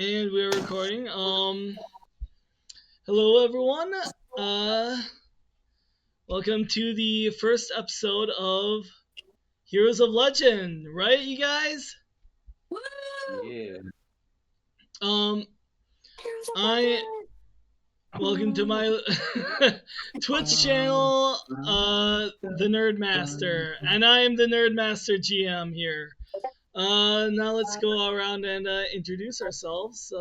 And we're recording. Hello everyone. Welcome to the first episode of Heroes of Legend, right, you guys? Woo! Yeah. Um, Heroes of I Legend! welcome to my Twitch channel, the Nerd Master, and I am the Nerd Master GM here. Now let's go around and introduce ourselves.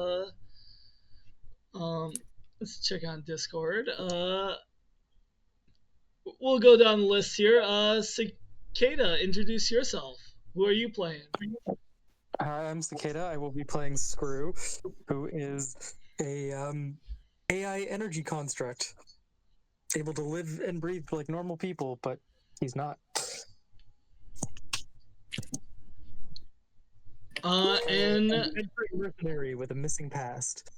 Um, let's check on Discord. We'll go down the list here. Cicada, introduce yourself. Who are you playing? Hi, I'm Cicada. I will be playing Screw, who is a AI energy construct, able to live and breathe like normal people, but he's not. And Adventuring mercenary with a missing past.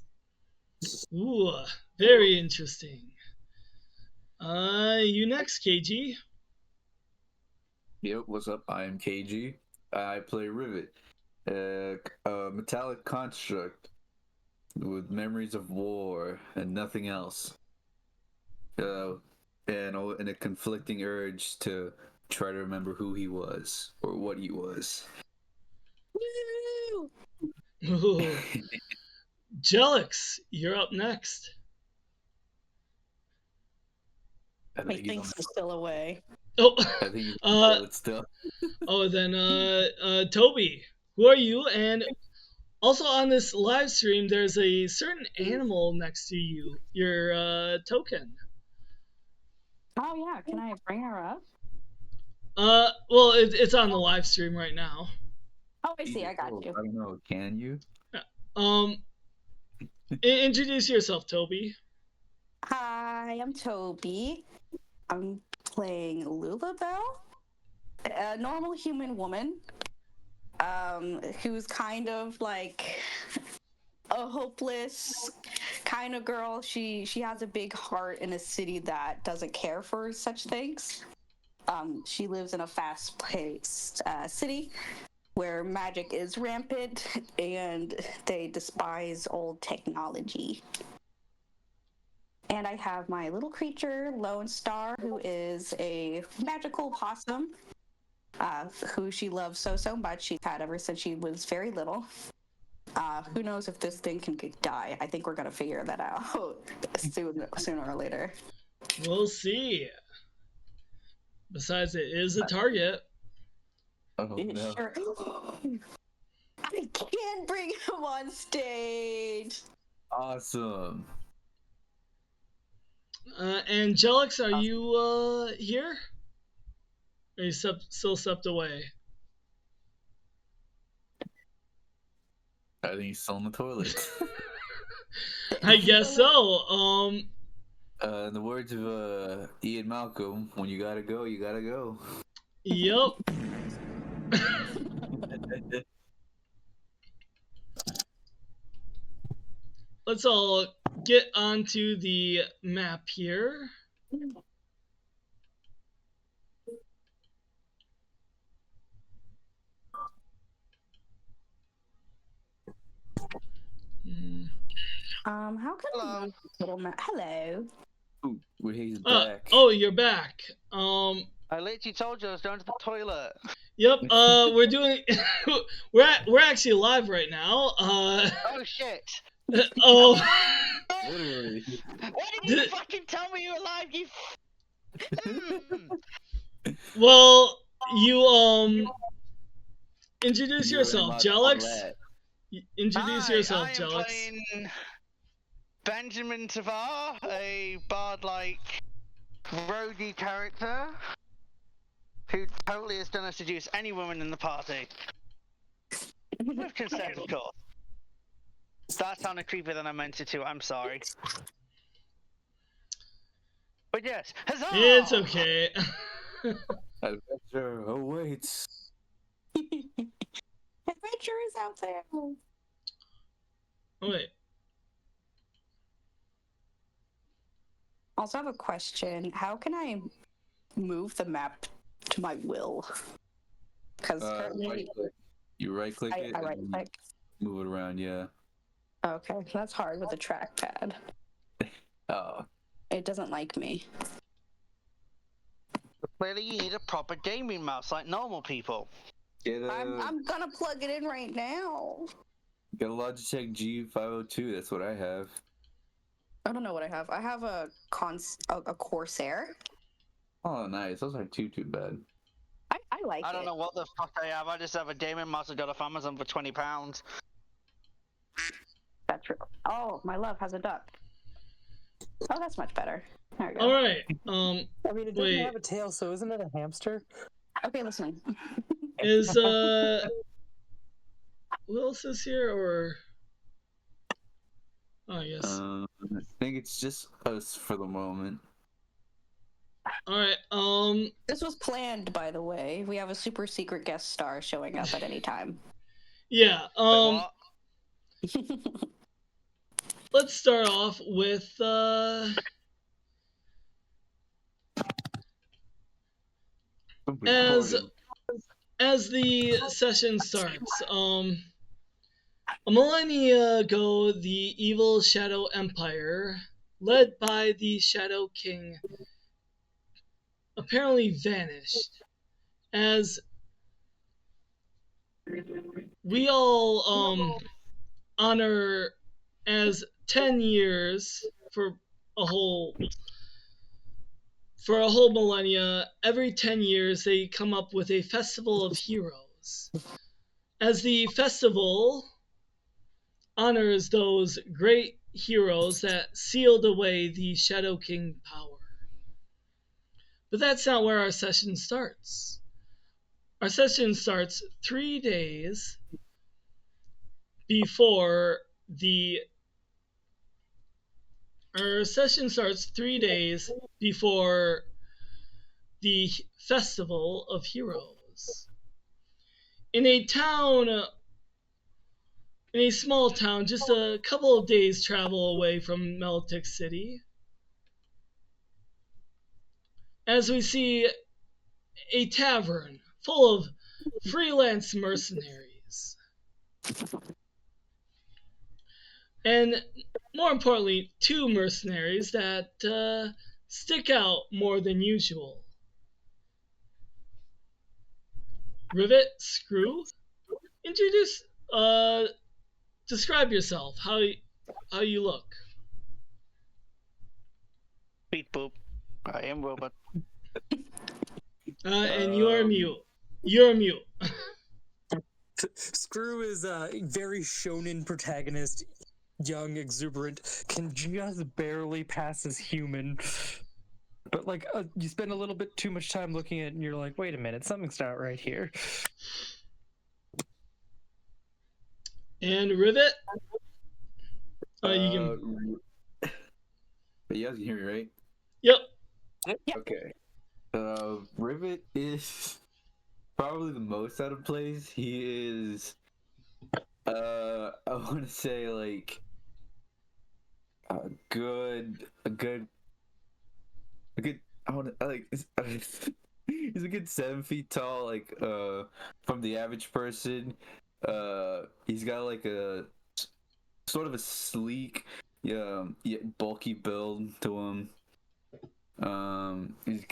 ooh, very interesting. You next, KG. Yep, what's up? I am KG. I play Rivet, a metallic construct with memories of war and nothing else. And a conflicting urge to try to remember who he was or what he was. Woo! Ooh. Jelix, you're up next. I He think he's on thinks I'm still away. Oh, I think he's uh, on still. then Toby, who are you? And also on this live stream, there's a certain animal next to you, your token. Oh yeah, can I bring her up? Well, it's on the live stream right now. Oh, I see. I got you. I don't know. Can you? Um, introduce yourself, Toby. Hi, I'm Toby. I'm playing Lulabelle, a normal human woman, who's kind of like a hopeless kind of girl. She has a big heart in a city that doesn't care for such things. She lives in a fast-paced city where magic is rampant and they despise old technology. And I have my little creature, Lone Star, who is a magical possum, who she loves so much. She's had ever since she was very little. Who knows if this thing can die? I think we're gonna figure that out sooner or later. We'll see. Besides, it is a target. Oh no. Sure. I can bring him on stage. Awesome. Angelix, are you here? Are you still stepped away? I think he's still in the toilet. I guess so. In the words of Ian Malcolm, when you gotta go, you gotta go. Yep. Let's all get onto the map here. How can I move this little map? Hello. Ooh, he's back. Oh, you're back. I literally told you I was going to the toilet. Yep. We're doing. we're actually live right now. Oh shit! Oh. Literally. Why didn't you fucking tell me you were alive? You. Well, you introduce yourself, Jelix. Introduce yourself, I am Jelix. playing Benjamin Tavar, a bard-like roguey character who totally has done us seduce any woman in the party. With consent, of course. That sounded creepier than I meant it to. I'm sorry. But yes, huzzah! It's okay. Adventure awaits. Adventure is out there. Oh, wait. Also, I have a question. How can I move the map to my will? Because currently You right click it. I right and click. Move it around, yeah. Okay, that's hard with a trackpad. Oh, It doesn't like me. Clearly, you need a proper gaming mouse like normal people. get I'm gonna plug it in right now. a Logitech G502. That's what I have. I don't know what I have. I have a Corsair. Oh, nice. Those aren't too bad. I like it. I don't know what the fuck I have. I just have a gaming mouse I got off Amazon for £20. That's true. Oh, my love has a duck. Oh, that's much better. There we go. All right. I mean, it doesn't Wait. have a tail, so isn't it a hamster? Okay, listen. Is who else is here or? Oh yes. I think it's just us for the moment. All right. This was planned, by the way. We have a super secret guest star showing up at any time. Yeah. Wait, what? Let's start off with as the session starts. A millennia ago, the evil Shadow Empire, led by the Shadow King, apparently vanished. As we all honor as 10 years for a whole millennia, every 10 years they come up with a festival of heroes. As the festival honors those great heroes that sealed away the Shadow King power. But that's not where our session starts. Our session starts 3 days before the Festival of Heroes. In a small town just a couple of days travel away from Meltic City, as we see a tavern full of freelance mercenaries. And more importantly, 2 mercenaries that stick out more than usual. Rivet, Screw, describe yourself, how you look. Beep boop. I am robot. And you are mute. You're mute. Screw is a very shonen protagonist, young, exuberant, can just barely pass as human. But like, you spend a little bit too much time looking at it, and you're like, wait a minute, something's not right here. And Rivet. You can. But you guys can hear me, right? Yep. Okay. Rivet is probably the most out of place. He is, I want to say like a good. I want to like. He's a good 7 feet tall, like from the average person. He's got like a sort of a sleek, yet bulky build to him. He's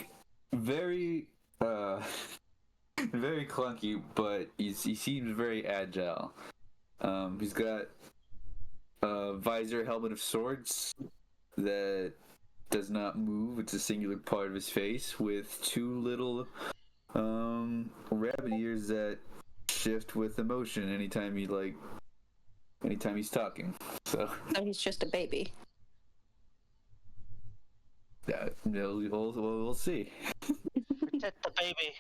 very very clunky, but he seems very agile. He's got a visor helmet of sorts that does not move. It's a singular part of his face with 2 little rabbit ears that shift with emotion anytime he's talking. So he's just a baby. yeah, we'll see. Protect the baby.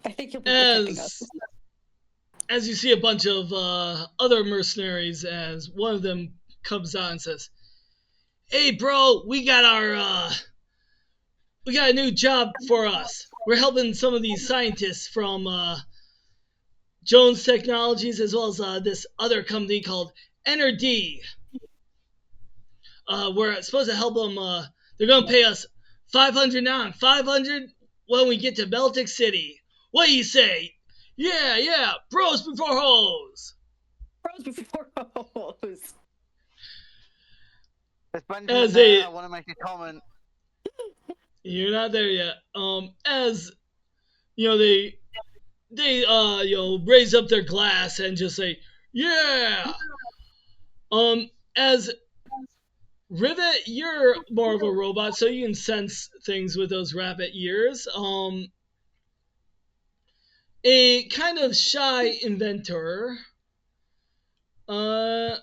I think he'll be protecting us. As you see a bunch of other mercenaries, as one of them comes out and says, "Hey, bro, we got a new job for us. We're helping some of these scientists from Jones Technologies, as well as this other company called Energy. We're supposed to help them. They're gonna pay us 500 now and 500 when we get to Meltic City. What do you say? Yeah, bros before hoes." Bros before hoes. goes. As Benjamin As there, a- I want to make a comment. You're not there yet. As you know, they raise up their glass and just say, "Yeah." As Rivet, you're more of a robot, so you can sense things with those rabbit ears. A kind of shy inventor. I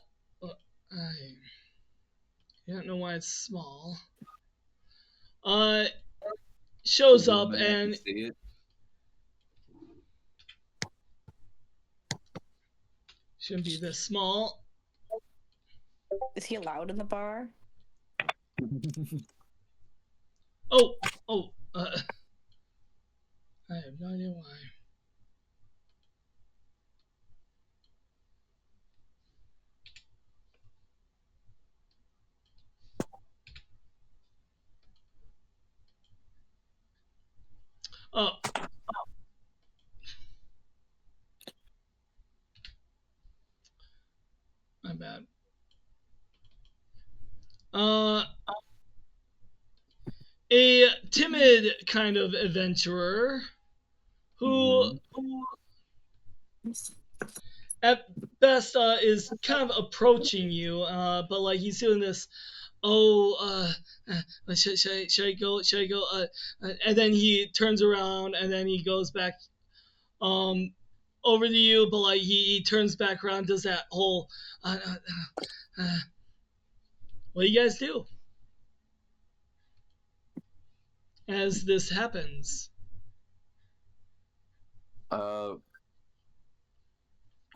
don't know why it's small. Shows up Man, I can and see it. shouldn't be this small. Is he allowed in the bar? Oh, I have no idea why. Oh. My bad. A timid kind of adventurer who at best is kind of approaching you, but like he's doing this. Should I go? Should I go? And then he turns around and then he goes back over to you, but like he turns back around, does that whole what do you guys do as this happens?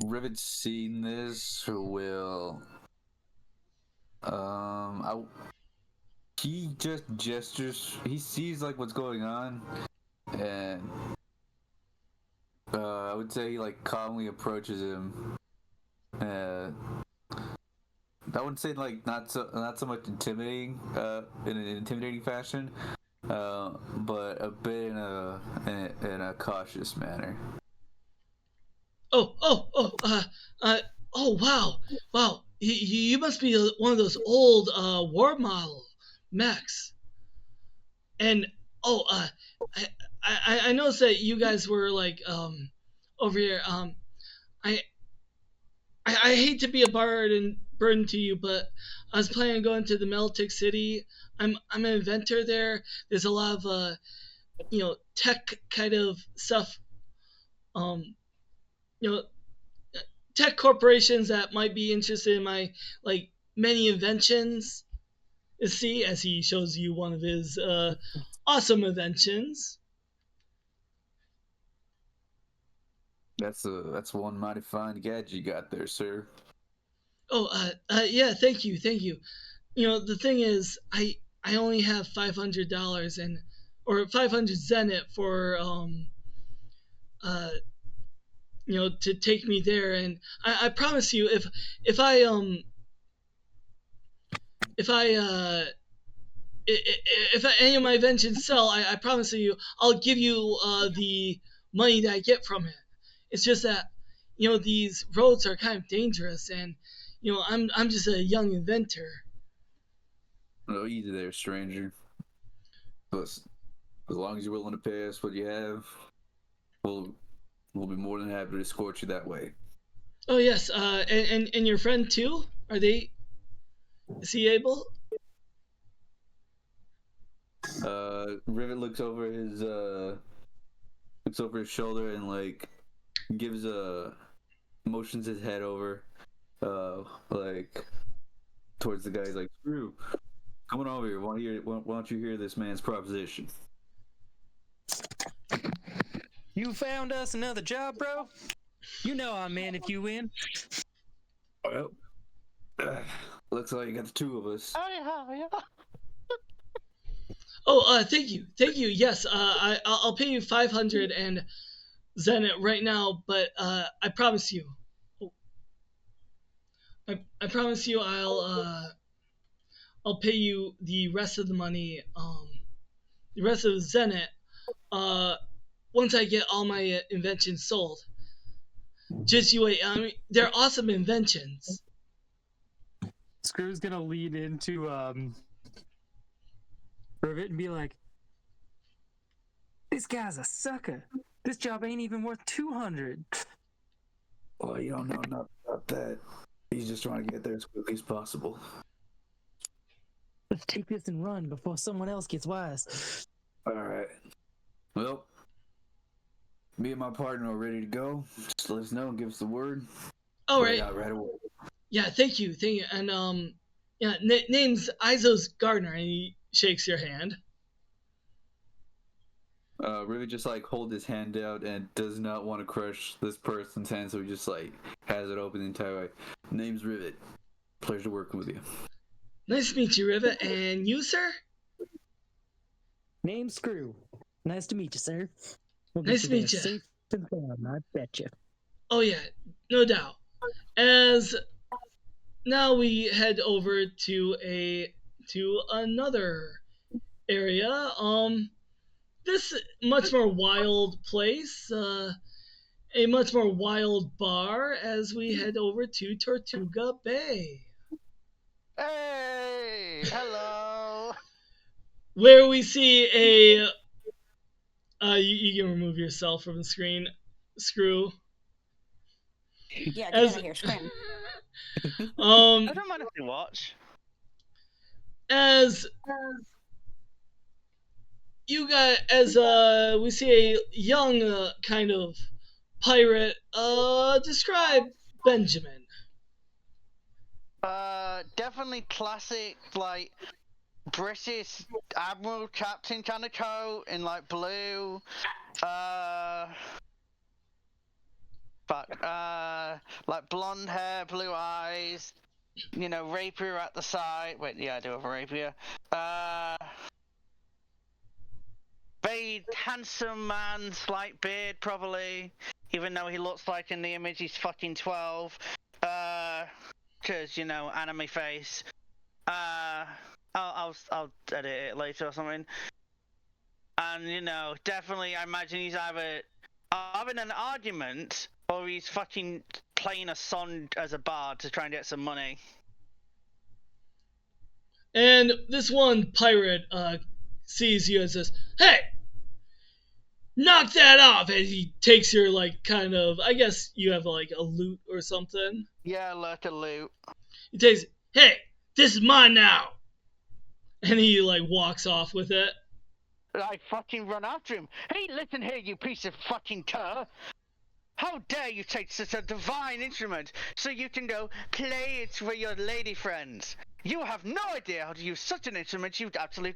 Rivet's seen this will he just gestures, he sees like what's going on, and I would say he like calmly approaches him. I wouldn't say like not so much intimidating in an intimidating fashion, but a bit in a cautious manner. Oh, wow. You must be one of those old war model mechs. And I noticed that you guys were like over here. I hate to be a burden to you, but I was planning on going to the Meltic City. I'm an inventor there. There's a lot of tech kind of stuff. You know, tech corporations that might be interested in my like many inventions. See, as he shows you one of his awesome inventions. That's one mighty fine gadget you got there, sir. Yeah, thank you. You know, the thing is, I only have $500 or 500 zenith for to take me there, and I promise you, if I if any of my inventions sell, I promise you, I'll give you the money that I get from it. It's just that these roads are kind of dangerous, and I'm just a young inventor. No, easy there, stranger. But as long as you're willing to pay us what you have, we'll be more than happy to escort you that way. Oh yes, and your friend too? Is he able? Rivet looks over his shoulder and like gives motions his head over like towards the guy. He's like, "Screw, come on over here. Why don't you hear this man's proposition?" You found us another job, bro? You know I'm in if you win. Well, looks like you got the two of us. Oh, thank you. Yes, I'll pay you 500 and zenith right now, but I promise you. I promise you, I'll pay you the rest of the money, the rest of the zenith, once I get all my inventions sold. Just you wait. I mean, they're awesome inventions. Screw's gonna lean into Rivet and be like, "This guy's a sucker. This job ain't even worth 200." Well, you don't know nothing about that. He's just trying to get there as quickly as possible. Let's take this and run before someone else gets wise. All right. Well, me and my partner are ready to go. Just let us know and give us the word. All We're right. out right away. Yeah, thank you. And yeah, name's Izos Gardner, and he shakes your hand. Really just like hold his hand out and does not want to crush this person's hand, so he just like has it open the entire way. Name's Rivet. Pleasure working with you. Nice to meet you, Rivet. And you, sir? Name's Screw. Nice to meet you, sir. We'll Nice to there meet you. safe and sound, I betcha. Oh yeah, no doubt. As now we head over to another area. This much more wild place. A much more wild bar as we head over to Tortuga Bay, Hey, hello. where we see a. You can remove yourself from the screen, Screw. Yeah, get As out of here, scream. um I don't mind if you watch. as you got as we see a young kind of pirate. Describe Benjamin. Definitely classic, like British admiral captain kind of coat in like blue. Like blonde hair, blue eyes. You know, rapier at the side. Wait, yeah, I do have a rapier. Very handsome man, slight beard probably. Even though he looks like in the image he's fucking 12. Cause you know, anime face. I'll edit it later or something. And you know, definitely I imagine he's either having an argument or he's fucking playing a song as a bard to try and get some money. And this one pirate sees you and says, "Hey, knock that off!" And he takes your like kind of, I guess you have like a loot or something. Yeah, like a loot. He takes, "Hey, this is mine now," and he like walks off with it. I fucking run after him. Hey, listen here, you piece of fucking cur! How dare you take such a divine instrument so you can go play it with your lady friends? You have no idea how to use such an instrument, you absolute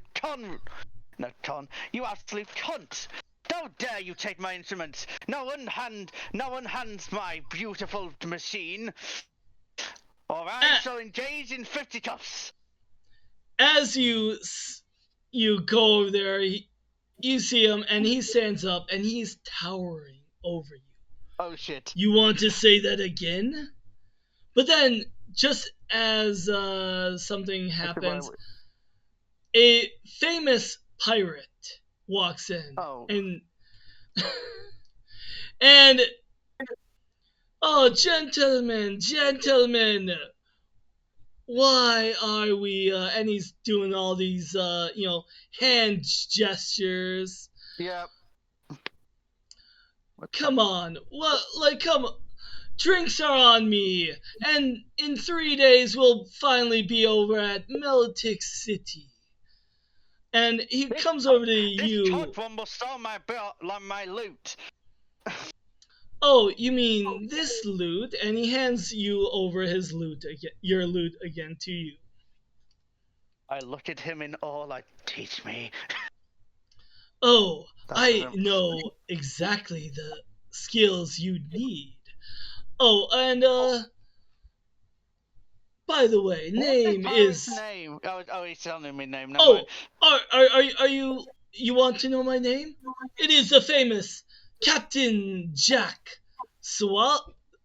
you absolute cunt! How dare you take my instrument? No one hands my beautiful machine. Alright, so engage in fisticuffs. As you go over there, you see him, and he stands up, and he's towering over you. Oh shit. You want to say that again? But then, just as something happens, a famous pirate walks in, Oh. and oh, gentlemen, why are we? And he's doing all these, hand gestures. Yep. Come on, what? Like, come on. Drinks are on me, and in 3 days we'll finally be over at Meltic City. And he comes over to you. This cunt one will steal my loot. Oh, you mean this loot? And he hands you over his loot again, your loot again to you. I look at him in awe, like, teach me. Oh, That's I him. know exactly the skills you need. Oh, and by the way, name What's his is. name? Oh, he's telling me name. Never Oh, mind. are you? You want to know my name? It is the famous Captain Jack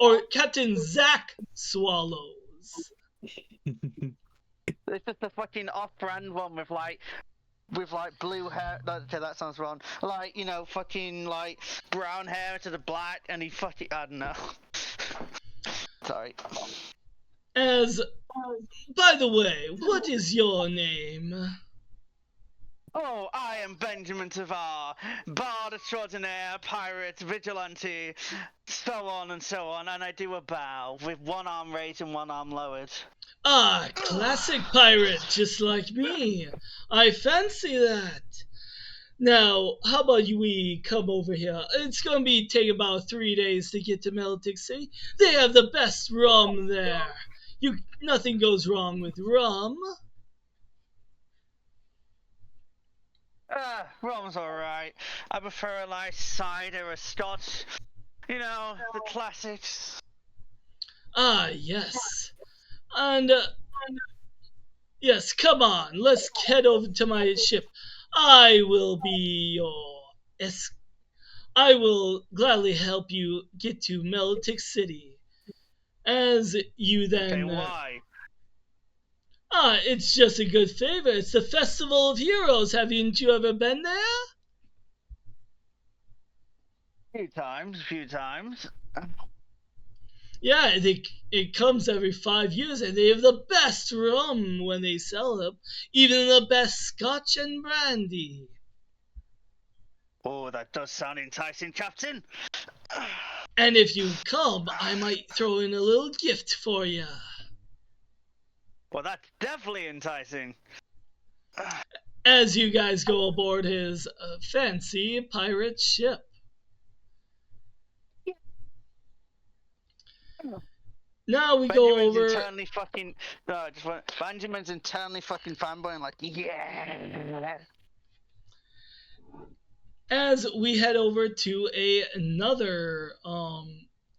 or Captain Zack Swallows. It's just a fucking off-brand one with blue hair. Okay, that sounds wrong. Like, you know, fucking like brown hair to the black, and he fucking, I don't know. Sorry. As by the way, what is your name? Oh, I am Benjamin Tavar, bard extraordinaire, pirate, vigilante, so on and so on, and I do a bow with one arm raised and one arm lowered. Ah, classic pirate, just like me. I fancy that. Now, how about we come over here? It's gonna take about 3 days to get to Melodic City. They have the best rum there. Nothing goes wrong with rum. Rum's alright. I prefer a nice cider or scotch. You know, the classics. Ah, yes. And, yes, come on, let's head over to my ship. I will be your I will gladly help you get to Melodic City. As you then. Okay, why? It's just a good favor. It's the Festival of Heroes. Haven't you ever been there? A few times. Yeah, it comes every 5 years, and they have the best rum when they sell them, even the best scotch and brandy. Oh, that does sound enticing, Captain. And if you come, I might throw in a little gift for you. Well, that's definitely enticing. As you guys go aboard his fancy pirate ship. Now we go over. Benjamin's internally fucking fanboying, like, yeah. As we head over to another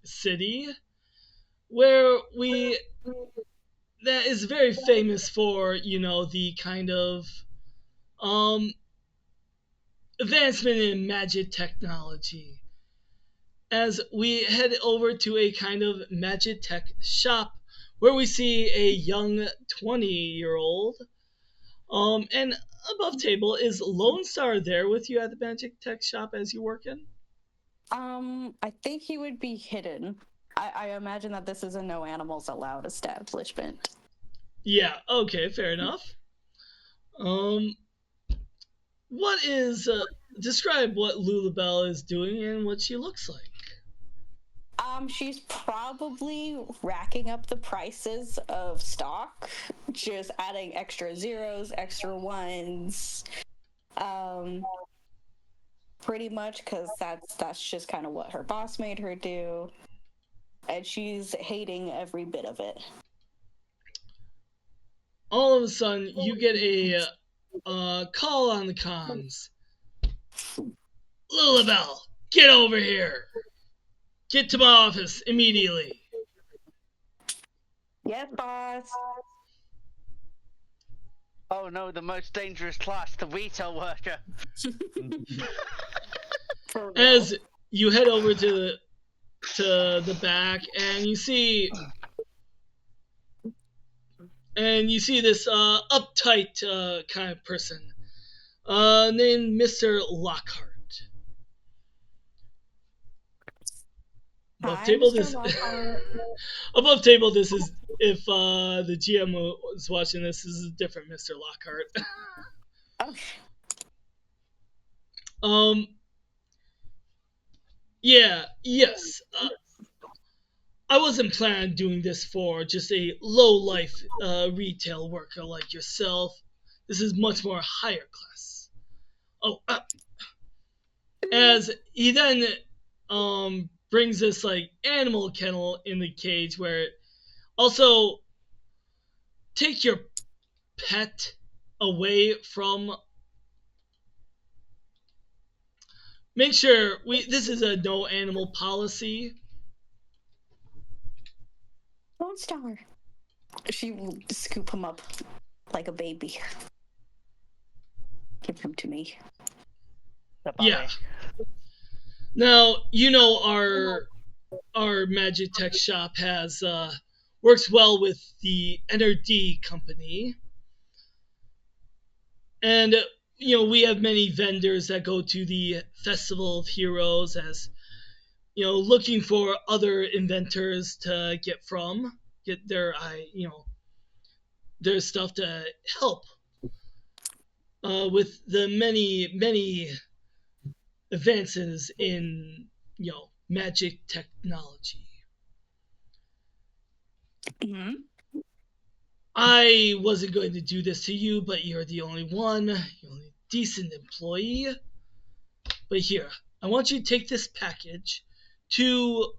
city where that is very famous for, the kind of advancement in magic technology. As we head over to a kind of magic tech shop where we see a young 20-year-old. And above table, is Lone Star there with you at the magic tech shop as you work in? I think he would be hidden. I imagine that this is a no animals allowed establishment. Yeah, okay, fair enough. What is describe what Lulabelle is doing and what she looks like? She's probably racking up the prices of stock, just adding extra zeros, extra ones, pretty much, because that's just kind of what her boss made her do, and she's hating every bit of it. All of a sudden, you get a call on the comms. Lulabelle, get over here! Get to my office immediately. Yes, boss. Oh no, the most dangerous class, the retail worker. As you head over to the back, and you see this uptight kind of person named Mr. Lockhart. Above table, above table, this is, if the GM was watching this is a different Mr. Lockhart. Yeah, yes. I wasn't planning on doing this for just a low-life retail worker like yourself. This is much more higher class. As he then brings this animal kennel in the cage where also take your pet away from. Make sure this is a no animal policy. Lone Star. She will scoop him up like a baby. Give him to me. Yeah. Now, our Magic Tech shop has works well with the NRD company. And we have many vendors that go to the Festival of Heroes as looking for other inventors to get their their stuff to help with the many advances in magic technology. Hmm. I wasn't going to do this to you, but you're the only one, you're the only decent employee. But here, I want you to take this package to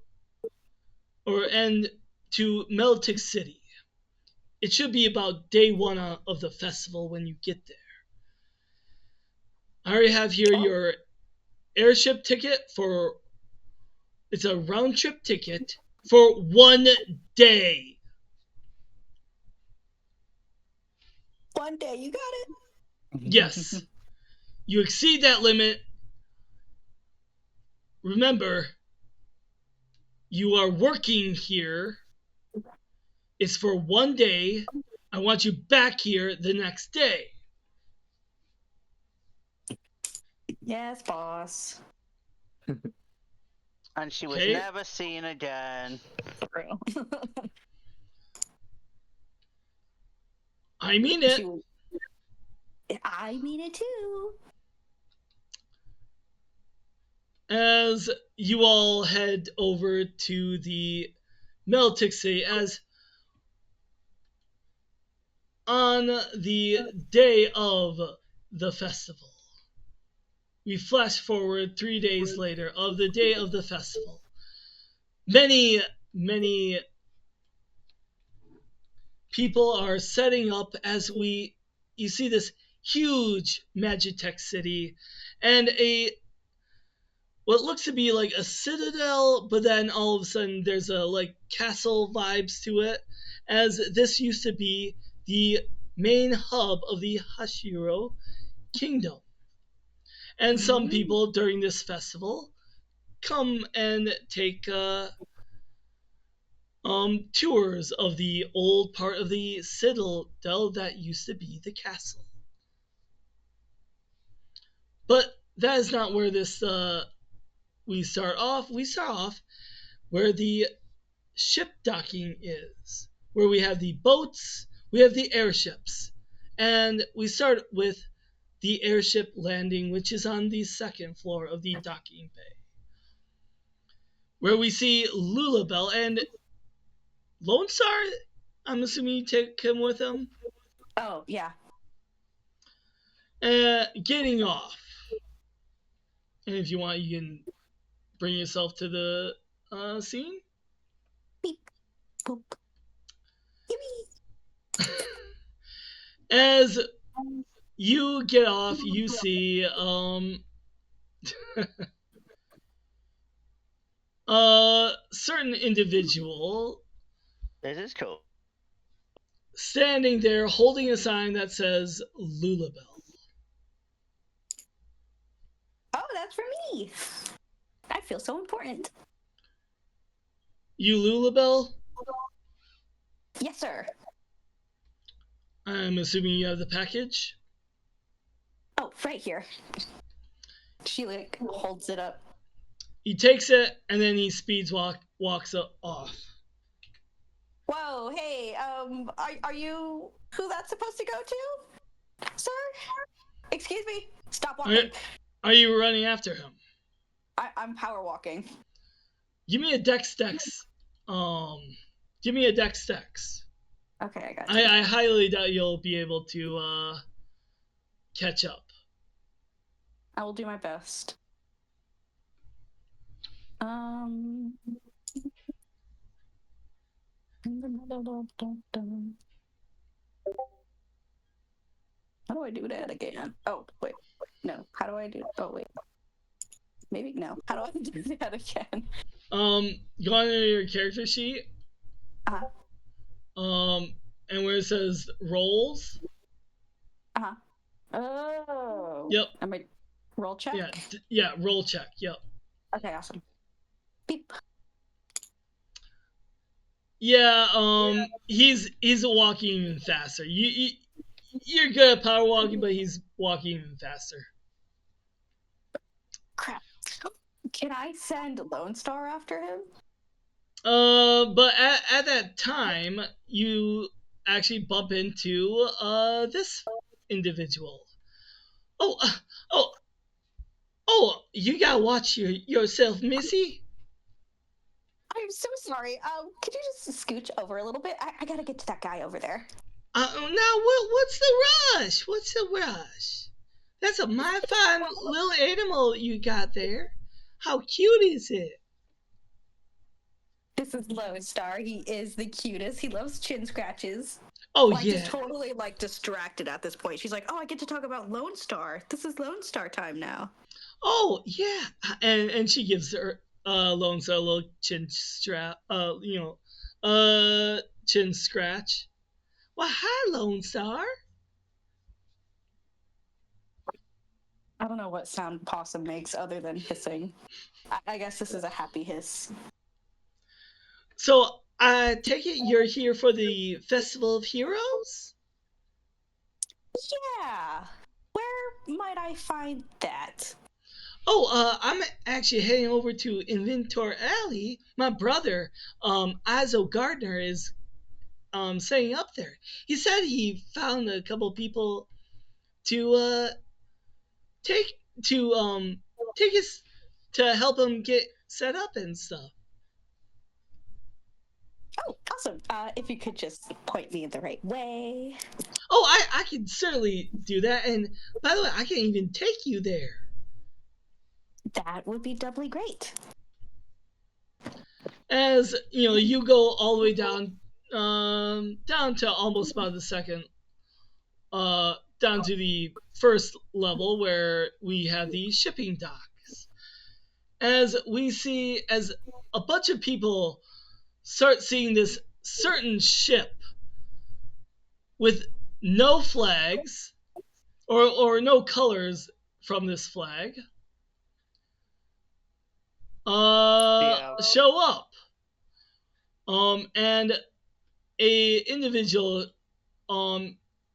to Meltic City. It should be about day one of the festival when you get there. I already have here your airship ticket for. It's a round trip ticket for 1 day. One day, you got it. Yes. You exceed that limit. Remember, you are working here. It's for 1 day. I want you back here the next day. Yes, boss. And she was Okay. never seen again. True. I mean it. I mean it too. As you all head over to the Meltic City, as on the day of the festival, we flash forward 3 days later of the day of the festival. Many people are setting up as you see this huge Magitech city and what looks to be like a citadel, but then all of a sudden there's a castle vibes to it, as this used to be the main hub of the Hashiro Kingdom. And some people during this festival come and take tours of the old part of the citadel that used to be the castle. But that is not where this we start off. We start off where the ship docking is, where we have the boats, we have the airships, and we start with the airship landing, which is on the second floor of the docking bay, where we see Lulabelle and Lone Star. I'm assuming you take him with him. Oh, yeah. Getting off. And if you want, you can bring yourself to the scene. Beep. Boop. Yippee. As you get off, you see a certain individual This is cool. standing there holding a sign that says Lulabelle. Oh, that's for me. I feel so important. You Lulabelle? Yes, sir. I'm assuming you have the package? Oh, right here. She holds it up. He takes it and then he walks off. Whoa, hey, are you who that's supposed to go to, sir? Excuse me. Stop walking. Are you running after him? I'm power walking. Give me a dex. Give me a dex. Okay, I got you. I highly doubt you'll be able to catch up. I will do my best. How do I do that again? Oh, wait. No. How do I do? Oh, wait. Maybe no. How do I do that again? Go on to your character sheet. Uh-huh. And where it says rolls. Uh-huh. Oh. Yep. Am I roll check? Yeah, roll check. Yep. Okay, awesome. Beep. Yeah, he's walking even faster. You're good at power walking, but he's walking even faster. Crap. Can I send Lone Star after him? But at that time, you actually bump into this individual. Oh, oh, oh! You gotta watch yourself, Missy. I'm so sorry. Could you just scooch over a little bit? I gotta get to that guy over there. Now what's the rush? What's the rush? That's a mighty fine little animal you got there. How cute is it? This is Lone Star. He is the cutest. He loves chin scratches. Oh Like, yeah. just totally like distracted at this point. She's like, "Oh, I get to talk about Lone Star. This is Lone Star time now." Oh yeah. And she gives her Lone Star a little chin strap. Chin scratch. Well, hi, Lone Star. I don't know what sound Possum makes other than hissing. I guess this is a happy hiss. So I take it you're here for the Festival of Heroes? Yeah. Where might I find that? Oh, I'm actually heading over to Inventor Alley. My brother, Izzo Gardner, is setting up there. He said he found a couple people to take take us to help him get set up and stuff. Oh, awesome. If you could just point me in the right way. Oh, I can certainly do that. And by the way, I can even take you there. That would be doubly great. As you know, you go all the way down to almost about the second, down to the first level where we have the shipping docks. As we see, as a bunch of people start seeing this certain ship with no flags or no colors from this flag show up. And a individual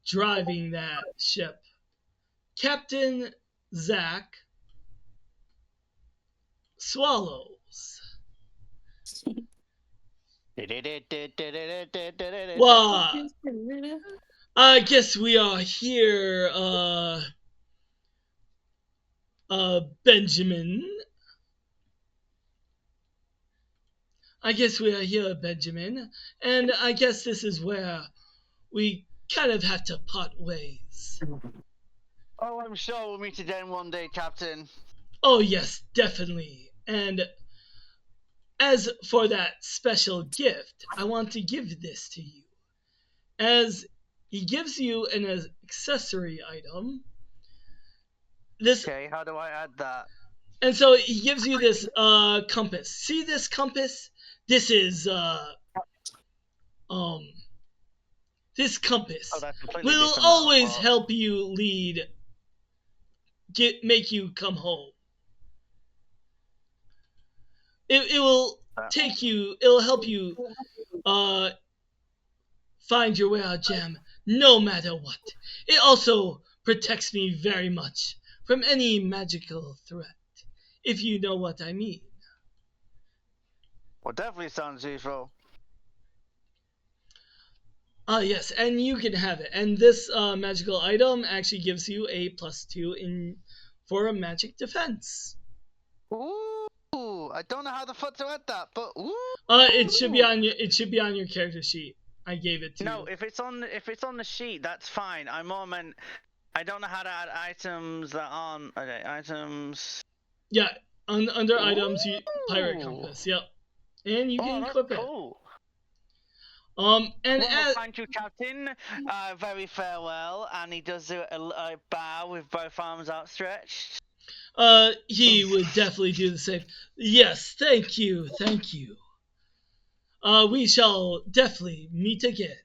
driving that ship, Captain Zach Swallows. Well, I guess we are here, Benjamin. I guess we are here, Benjamin, and I guess this is where we kind of have to part ways. Oh, I'm sure we'll meet again one day, Captain. Oh yes, definitely. And as for that special gift, I want to give this to you. As he gives you an accessory item. Okay, how do I add that? And so he gives you this compass. See this compass? This is this compass will always help you make you come home. It will take you. It'll help you find your way out, Jam, no matter what. It also protects me very much from any magical threat, if you know what I mean. Well, definitely sounds useful. Yes, and you can have it. And this magical item actually gives you a +2 for a magic defense. Ooh, I don't know how the fuck to add that, but ooh. It should be on your character sheet. I gave it to you. No, if it's on the sheet, that's fine. I more meant I don't know how to add items that aren't okay. Items. Yeah, under items, pirate compass. Yep, and you can equip cool. it. And well, thank you, Captain. Very farewell. And he does a bow with both arms outstretched. He would definitely do the same. Yes, thank you. We shall definitely meet again.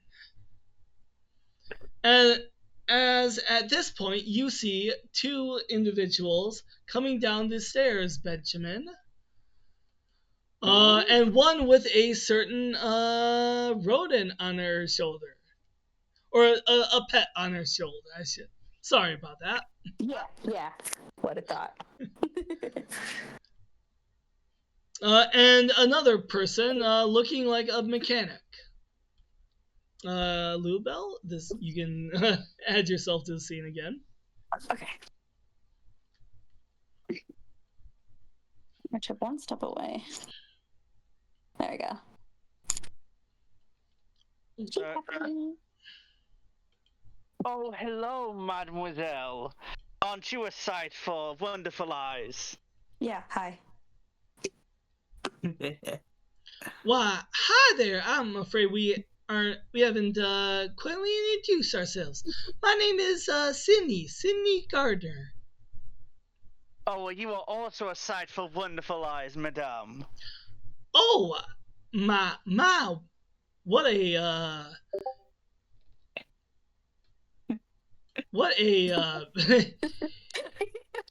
And as at this point you see two individuals coming down the stairs, Benjamin. And one with a certain rodent on her shoulder, or a pet on her shoulder. Sorry about that. Yeah. What a thought. And another person looking like a mechanic. Lubel, this you can add yourself to the scene again. Okay. I took one step away. There we go. Keep happening. Oh, hello, mademoiselle. Aren't you a sight for wonderful eyes? Yeah, hi. Why, hi there. I'm afraid we haven't quite introduced ourselves. My name is Sydney Gardner. Oh, well, you are also a sight for wonderful eyes, madame. Oh, my, what a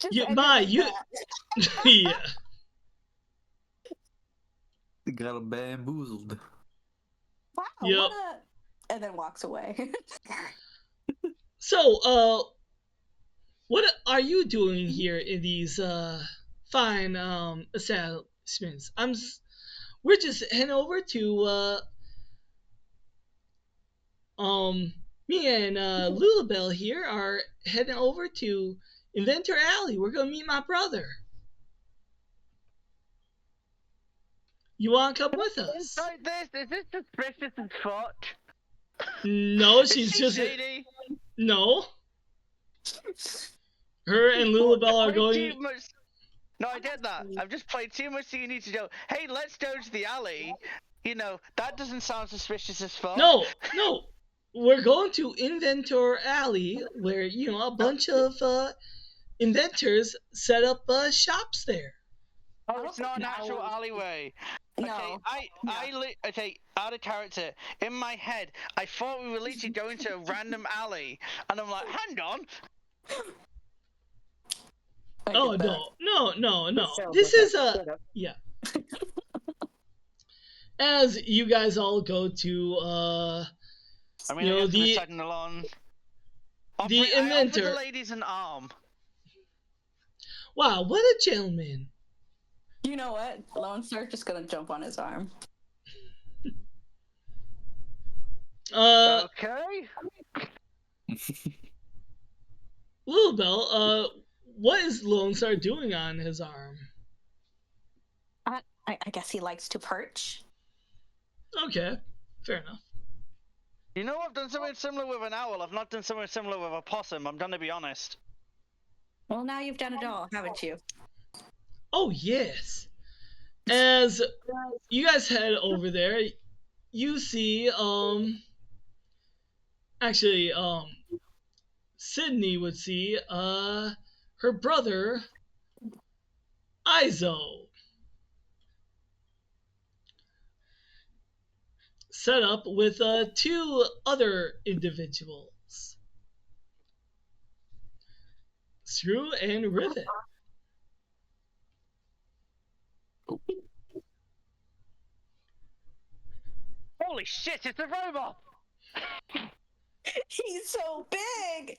Just you, ended my like you, that. yeah. Got him bamboozled. Wow, Yep. what a... And then walks away. So, what are you doing here in these fine establishments? We're just heading over to me and Lulabelle here are heading over to Inventor Alley. We're gonna meet my brother. You wanna come with us? Like this? Is this suspicious as fuck? No, Is she's she just shady? no. Her and Lulabelle are Played going. too much- No, I get that. I've just played too much, so you need to go, hey, let's go to the alley. You know, that doesn't sound suspicious as fuck. No. We're going to Inventor Alley, where a bunch of inventors set up shops there. Oh, I it's don't not an think actual alley- alleyway. No. Okay, out of character. In my head, I thought we were literally going to a random alley, and I'm like, hang on. I Oh get that. no. Sounds This like is a a setup. yeah. As you guys all go to I mean, You I know, guess we're the- tagging along. the I offered inventor- the ladies an arm. wow, what a gentleman. You know what? Lone Star just gonna jump on his arm. Okay. Lulabelle, what is Lone Star doing on his arm? I guess he likes to perch. Okay, fair enough. You know, I've done something similar with an owl. I've not done something similar with a possum. I'm gonna be honest. Well, now you've done it all, haven't you? Oh yes. As you guys head over there, you see actually Sydney would see her brother Izo set up with two other individuals, Screw and Rivet. Holy shit! It's a robot. He's so big.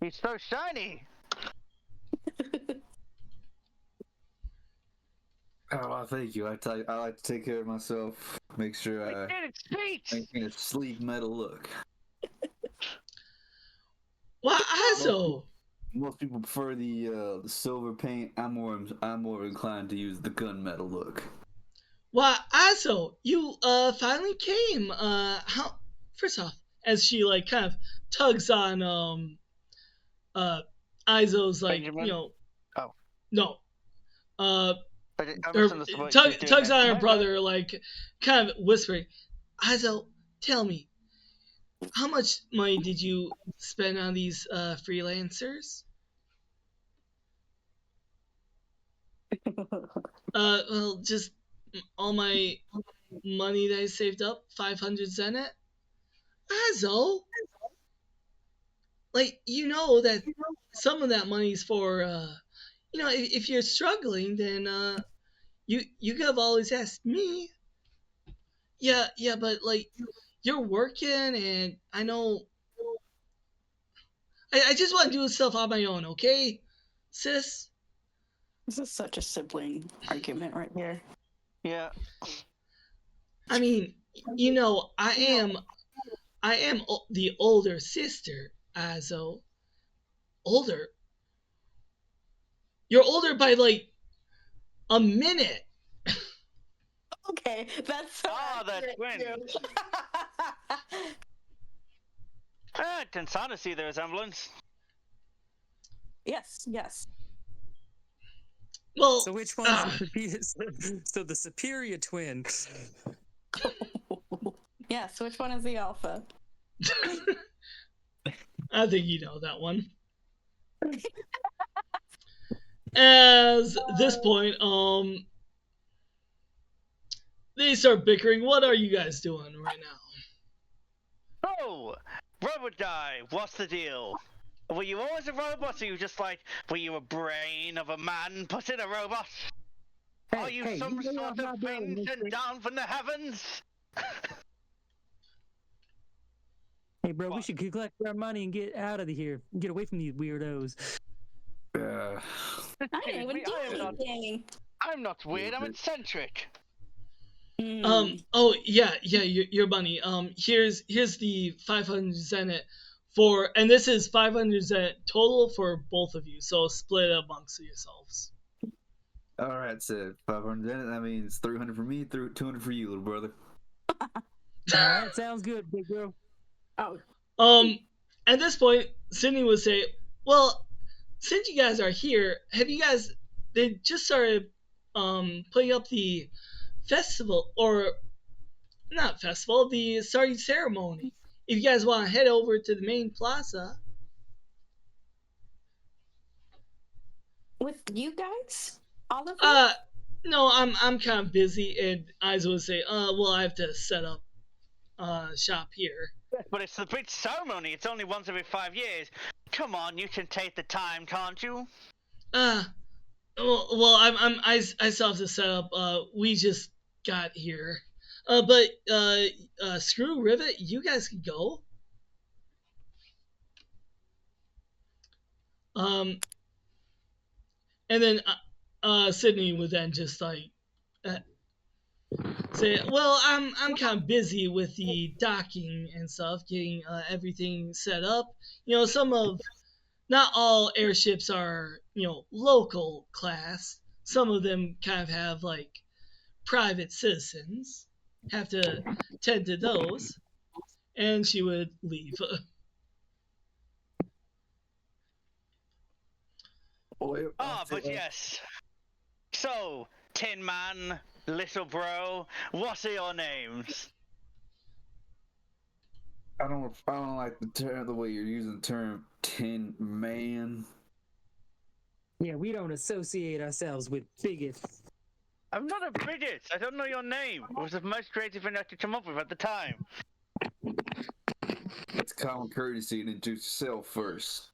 He's so shiny. Oh, thank you. I like to take care of myself. Make sure Dude, it's feet. maintain a sleek metal look. Why, Izo? Most people prefer the silver paint. I'm more inclined to use the gunmetal look. Why, Izo, you finally came. How? First off, as she like kind of tugs on Izo's like Benjamin? Oh. No. I Or misunderstood what she was doing tugs then. on her My brother, like kind of whispering, Izo, tell me, how much money did you spend on these freelancers? Well, just all my money that I saved up, 500 Zenet. Izo, like, you know that some of that money's for, if you're struggling, then you could have always asked me. Yeah, but like you're working, and I know. I just want to do stuff on my own, okay, sis? This is such a sibling argument right here. Yeah. I mean, you know, I am the older sister, Azo. Older? You're older by like a minute. Okay, that's so Ah, they're accurate, twins. too. I can sort of see the resemblance. Yes, yes. Well, So which one's so the superior twin? Yes, which one is the alpha? I think you know that one. As this point, they start bickering. What are you guys doing right now? Oh, Robot Guy, what's the deal? Were you always a robot, or you just like, were you a brain of a man put in a robot? Are you some sort of thing sent down from the heavens? Hey, bro, we should collect our money and get out of here. Get away from these weirdos. I didn't even do anything. I'm not weird, I'm eccentric. Oh yeah, your money. Here's the 500 Zenit for, and this is 500 Zenit total for both of you. So split it amongst yourselves. All right, so 500. Then that means 300 for me, 200 for you, little brother. That sounds good, big bro. Oh, At this point, Sydney would say, "Well, since you guys are here, have you guys? They just started putting up the festival, or not festival, the starting ceremony. If you guys want to head over to the main plaza." with you guys? All of you? No, I'm kind of busy, and Eyes would say, well, I have to set up shop here. But it's the big ceremony, it's only once every 5 years. Come on, you can take the time, can't you? Well, I still have to set up. We just got here. But Screw, Rivet, you guys can go. And then Sydney would then just like say, "Well, I'm kind of busy with the docking and stuff, getting everything set up. You know, not all airships are, you know, local class. Some of them kind of have like private citizens. Have to tend to those." And she would leave. But yes. So, Tin Man, Little Bro, what are your names? I don't like the way you're using the term Tin Man. Yeah, we don't associate ourselves with bigots. I'm not a bigot. I don't know your name. It was the most creative thing I could come up with at the time. It's common courtesy to introduce yourself first.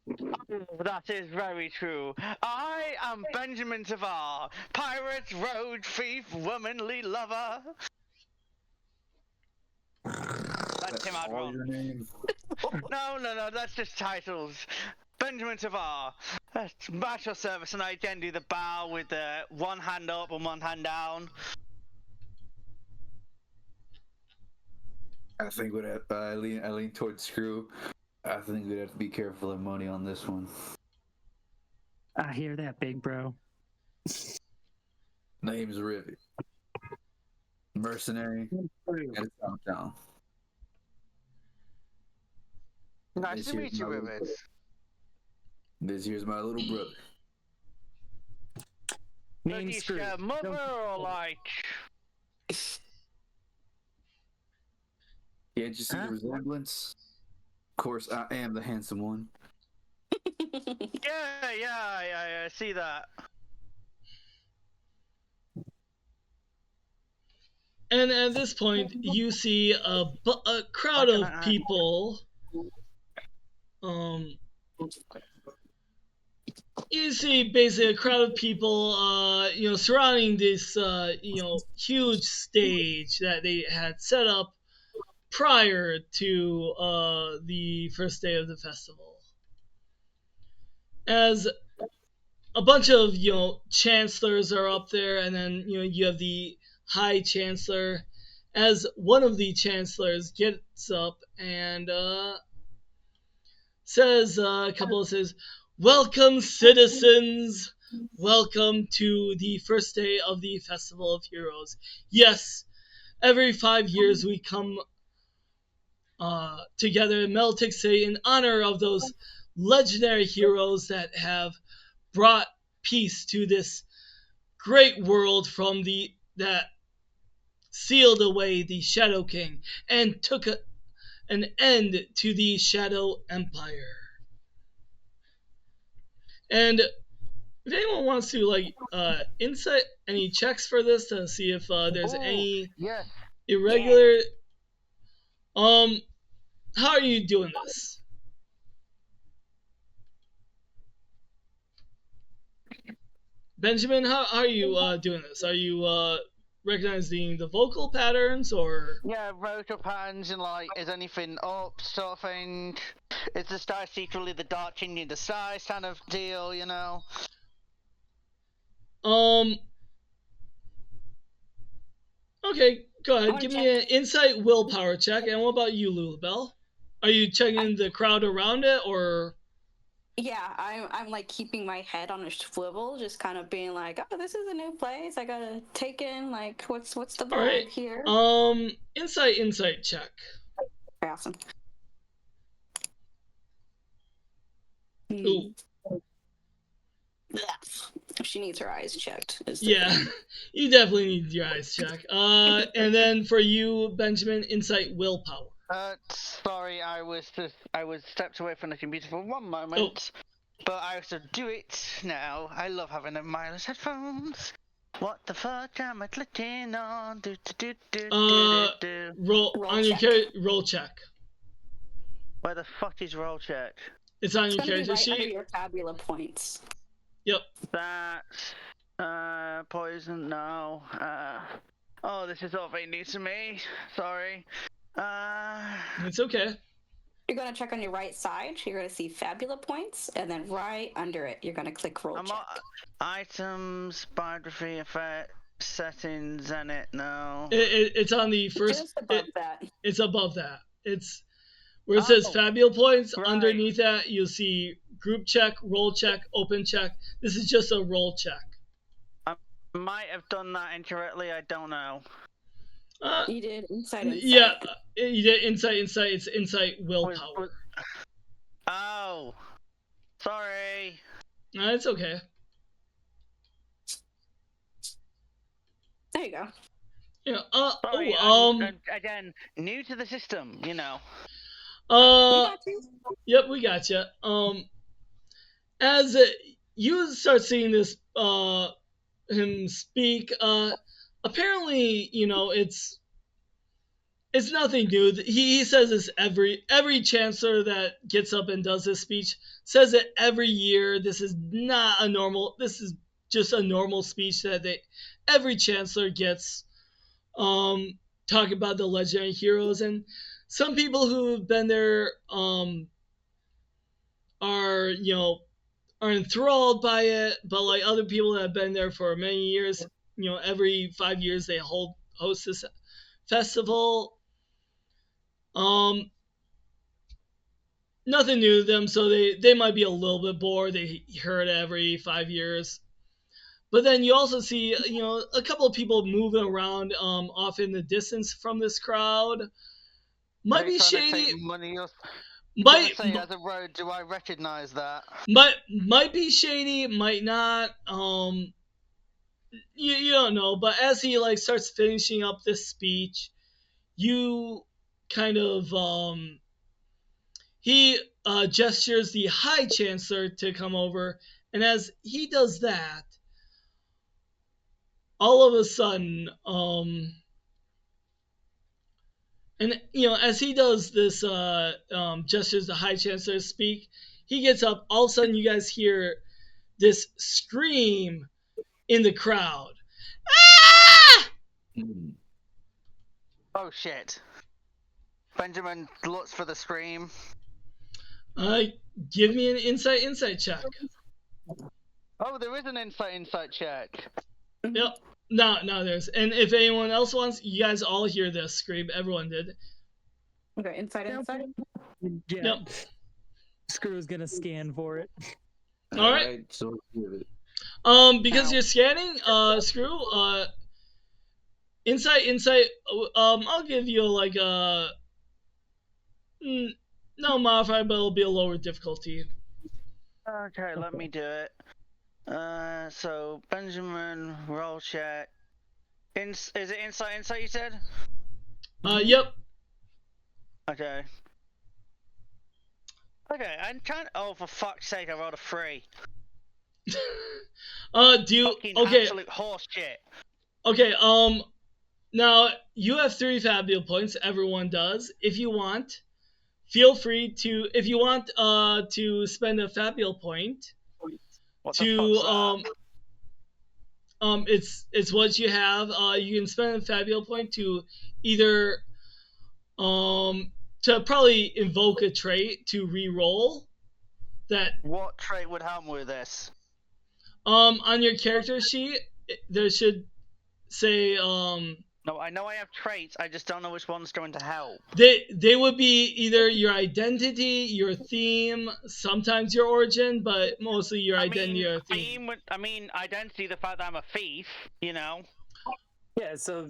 Oh, that is very true. I am Benjamin Tavar, pirate, road thief, womanly lover. That's him out all wrong. your name. No, that's just titles. Benjamin Tavar, at your service, and I again do the bow with one hand up and one hand down. I think I lean towards Screw. I think we'd have to be careful of money on this one. I hear that, big bro. Name's Rivet. Mercenary. Gotta calm down. Nice to meet you, Rivet. This here's my little brother. Name Is Screw. your mother or like? Can't you see the resemblance? Of course, I am the handsome one. Yeah, I see that. And at this point, you see a crowd of people. You see basically a crowd of people, you know, surrounding this, you know, huge stage that they had set up prior to the first day of the festival. As a bunch of, you know, chancellors are up there, and then, you know, you have the High Chancellor, as one of the chancellors gets up and says a couple says, "Welcome, citizens. Welcome to the first day of the Festival of Heroes. Yes, every 5 years we come together in Meltic City in honor of those legendary heroes that have brought peace to this great world from that sealed away the Shadow King and took an end to the Shadow Empire." And if anyone wants to insight any checks for this to see if there's Ooh, any yes. irregular, how are you doing this? Benjamin, how are you doing this? Are you recognizing the vocal patterns or? Yeah, rotor patterns and like, is anything up, sort of thing? Is the star secretly the dark king in the sky kind of deal, you know? Okay, go ahead. wanna Give me an insight willpower check. And what about you, Lulabelle? Are you checking the crowd around it, or? Yeah, I'm like keeping my head on a swivel, just kind of being like, oh, this is a new place. I gotta take in like what's the vibe All right. here. Insight check. Awesome. Ooh. She needs her eyes checked. Yeah, you definitely need your eyes checked. And then for you, Benjamin, insight willpower. Sorry, I was stepped away from the computer for one moment, but I have to do it now. I love having the wireless headphones. What the fuck am I clicking on? Roll on your roll check. Where the fuck is roll check? It's on your gonna be character right under sheet. your fabula points. Yep. That's poison. No. Oh, this is all very new to me. Sorry. It's okay. You're gonna check on your right side. You're gonna see fabula points, and then right under it, you're gonna click roll check. Items, biography, effect, settings, and it. No. It's on the first. Just above that. It's above that. It's where it says fabula points. Right. Underneath that, you'll see group check, roll check, open check. This is just a roll check. I might have done that incorrectly. I don't know. You did insight. Yeah, you did insight. It's insight willpower. Oh, sorry. No, it's okay. There you go. Yeah. Sorry, again, new to the system, you know. Yep, we got you. As you start seeing this, him speak, apparently, it's nothing new. He says this every chancellor that gets up and does this speech says it every year. This is just a normal speech that every chancellor gets, talking about the legendary heroes. And some people who've been there are enthralled by it, but like other people that have been there for many years, every 5 years they host this festival. Nothing new to them, so they might be a little bit bored. They heard it every 5 years. But then you also see, a couple of people moving around off in the distance from this crowd. Might be shady. Might say as a road, do I recognize that? Might be shady, might not. You don't know. But as he starts finishing up this speech, you kind of he gestures the High Chancellor to come over, and as he does that, all of a sudden, and as he does this, gestures the High Chancellor to speak, he gets up. All of a sudden, you guys hear this scream in the crowd. Ah! Oh shit! Benjamin looks for the scream. Give me an insight check. Oh, there is an insight check. Yep. No, there's. And if anyone else wants, you guys all hear this scream. Everyone did. Okay, inside. Yeah. Yep. Screw's gonna scan for it. All right. So let's give it. Because Ow. you're scanning, Screw, insight, I'll give you like a, no modifier, but it'll be a lower difficulty. Okay, let me do it. So Benjamin, roll check. Is it insight? Insight, you said? Yep. Okay. Okay, I'm trying. Oh, for fuck's sake! I rolled a 3. Do you, Fucking okay, absolute horse shit. okay, now you have 3 fabio points, everyone does. If you want, feel free to, if you want, to spend a fabio point What the to, fuck's that? it's what you have. You can spend a fabio point to either, to probably invoke a trait to re-roll that, What trait would help me with this? on your character sheet, there should say, No, I know I have traits. I just don't know which one's going to help. they would be either your identity, your theme, sometimes your origin, but mostly your identity or theme. Identity. The fact that I'm a thief. You know. Yeah, so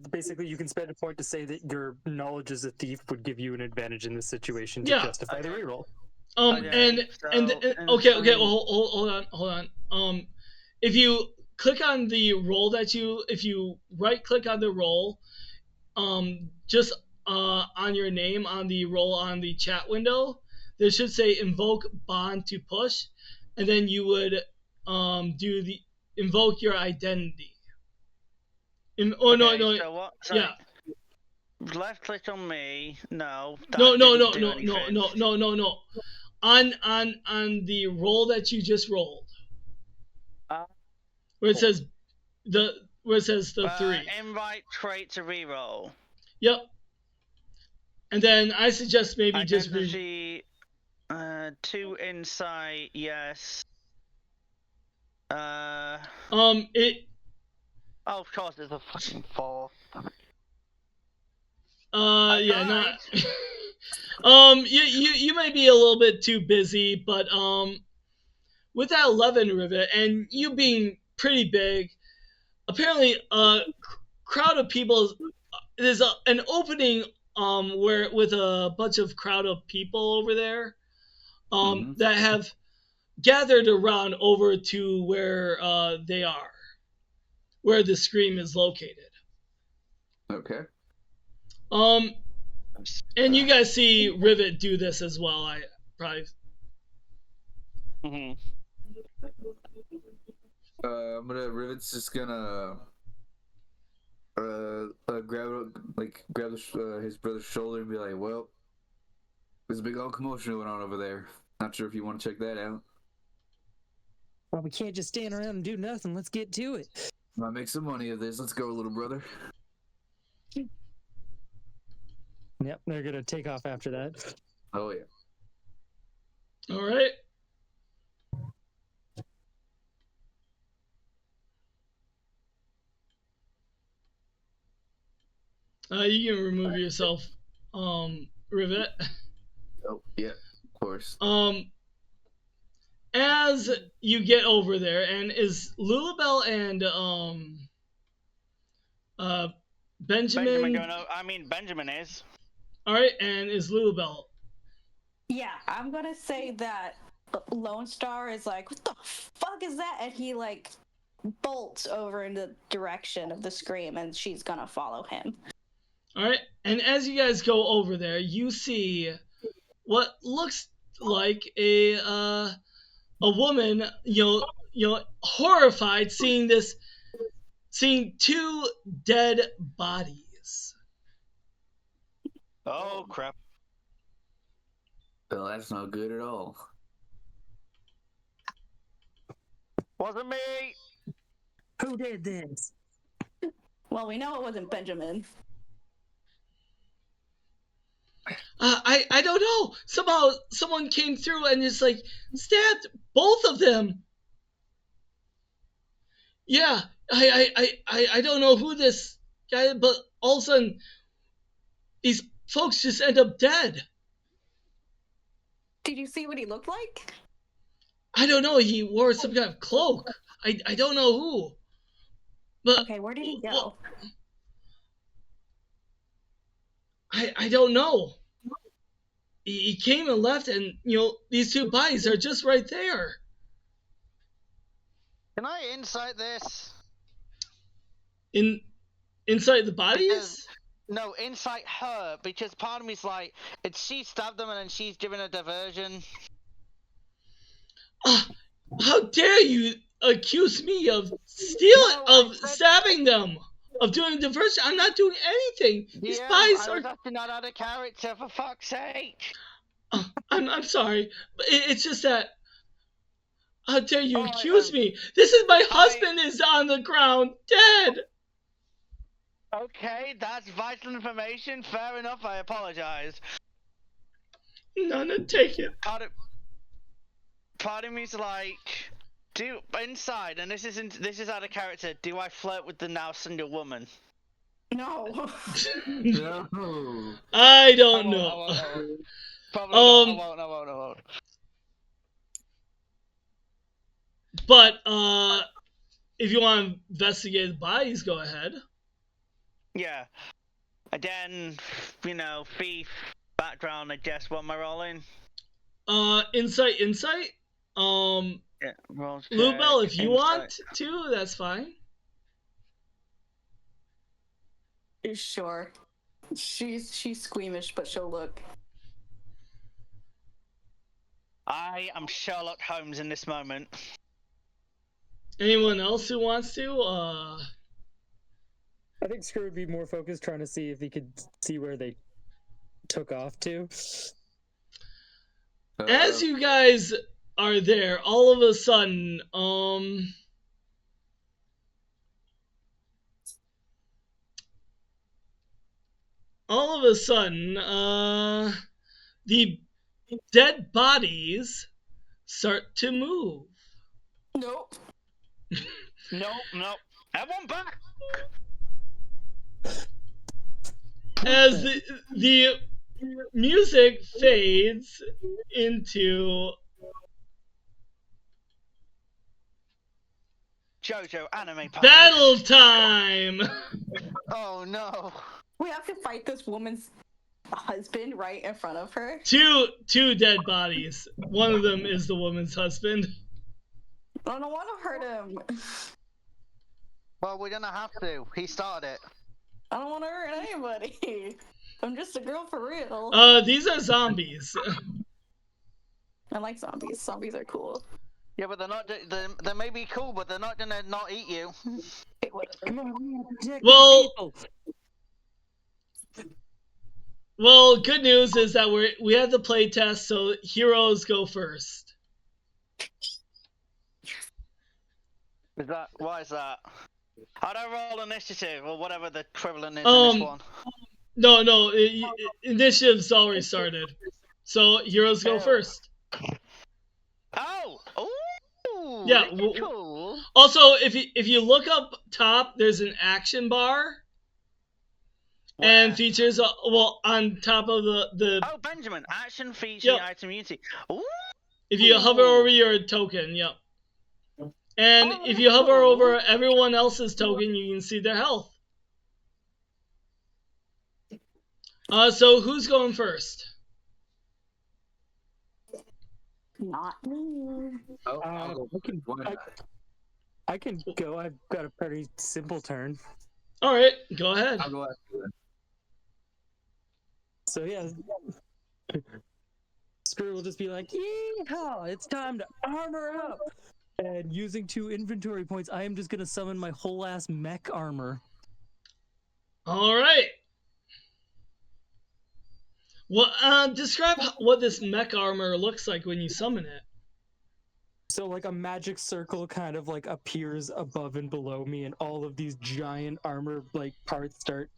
basically you can spend a point to say that your knowledge as a thief would give you an advantage in this situation to Yeah. justify the reroll. Okay, Okay, well, hold on. If you click on the roll if you right click on the roll, just on your name on the roll on the chat window, there should say invoke bond to push, and then you would do the invoke your identity. No. So what? Sorry. Yeah. Left click on me. No. No. didn't do anything. No. On the roll that you just rolled, where it says the 3. Invite trait to reroll. Yep. And then I suggest maybe just Identity. 2 insight. Yes. it. Oh, of course, there's a fucking 4. Yeah, not. You may be a little bit too busy, but with that 11 Rivet and you being pretty big, apparently crowd of people. There's an opening where with a bunch of crowd of people over there that have gathered around over to where they are, where the scream is located. Okay. And you guys see Rivet do this as well. I probably. Mm-hmm. Rivet's just gonna grab his brother's shoulder and be like, "Well, there's a big old commotion going on over there. Not sure if you want to check that out." Well, we can't just stand around and do nothing. Let's get to it. Might make some money of this. Let's go, little brother. Yep, they're gonna take off after that. Oh yeah. All right. You can remove yourself, Rivet. Oh yeah, of course. As you get over there, and is Lulabelle and Benjamin going over? Benjamin is. all right, and is Lulabelle? Yeah, I'm gonna say that Lone Star is like, what the fuck is that? And he like bolts over in the direction of the scream, and she's gonna follow him. All right, and as you guys go over there, you see what looks like a woman, horrified seeing 2 dead bodies. Oh crap! Well, that's not good at all. Wasn't me. Who did this? Well, we know it wasn't Benjamin. I don't know. Somehow someone came through and just like stabbed both of them. Yeah, I don't know who this guy is, but all of a sudden these folks just end up dead. Did you see what he looked like? I don't know. He wore some kind of cloak. I don't know who. But Okay, where did he go? well, I don't know. He came and left, and these two bodies are just right there. Can I insight this? Inside the bodies? No, insight her, because part of me's like, did she stab them and then she's given a diversion? How dare you accuse me of stealing, No, of stabbing them, of doing diversion? I'm not doing anything. These Yeah, bodies I are. was acting that out of character, for fuck's sake. I'm sorry, but it's just that. How dare you All right, accuse me? This is my husband is on the ground, dead. Okay, that's vital information. Fair enough, I apologize. No, take it. Part of me's like, do inside, and this is out of character. Do I flirt with the now single woman? No. No. I don't know. Probably not. I won't. But if you want to investigate the bodies, go ahead. Yeah. Again, thief background. I guess what am I rolling? Insight. Yeah, roll check, Lubel, if you insight. want to, that's fine. Sure. She's squeamish, but she'll look. I am Sherlock Holmes in this moment. Anyone else who wants to? I think Screw would be more focused trying to see if he could see where they took off to. As you guys are there, all of a sudden, the dead bodies start to move. Nope. Nope. Everyone back! As the music fades into JoJo anime party. battle time. Oh no. We have to fight this woman's husband right in front of her. Two dead bodies. One of them is the woman's husband. I don't want to hurt him. Well, we're gonna have to. He started it. I don't want to hurt anybody. I'm just a girl for real. These are zombies. I like zombies. Zombies are cool. Yeah, but they're not. They may be cool, but they're not gonna not eat you. Okay, whatever. Come on, we have to protect Well- the people. Well, good news is that we have the play test, so heroes go first. Why is that? How do I roll initiative or whatever the equivalent is in this one? No, initiative's already started, so heroes go Oh. first. Oh, ooh, Yeah, this is cool. Also, if you look up top, there's an action bar. And Where? features on top of the Oh, Benjamin, action feature Yep. item unity. Ooh. if you hover over your token, yep. And Oh, if you hover cool. over everyone else's token, you can see their health. So who's going first? Not me. I'll go I can- one. I can go. I've got a pretty simple turn. All right, go ahead. I'll go after that. So yeah, Screw will just be like, "Yeehaw! It's time to armor up!" And using 2 inventory points, I am just gonna summon my whole ass mech armor. All right. Well, describe what this mech armor looks like when you summon it. So like a magic circle kind of like appears above and below me, and all of these giant armor like parts start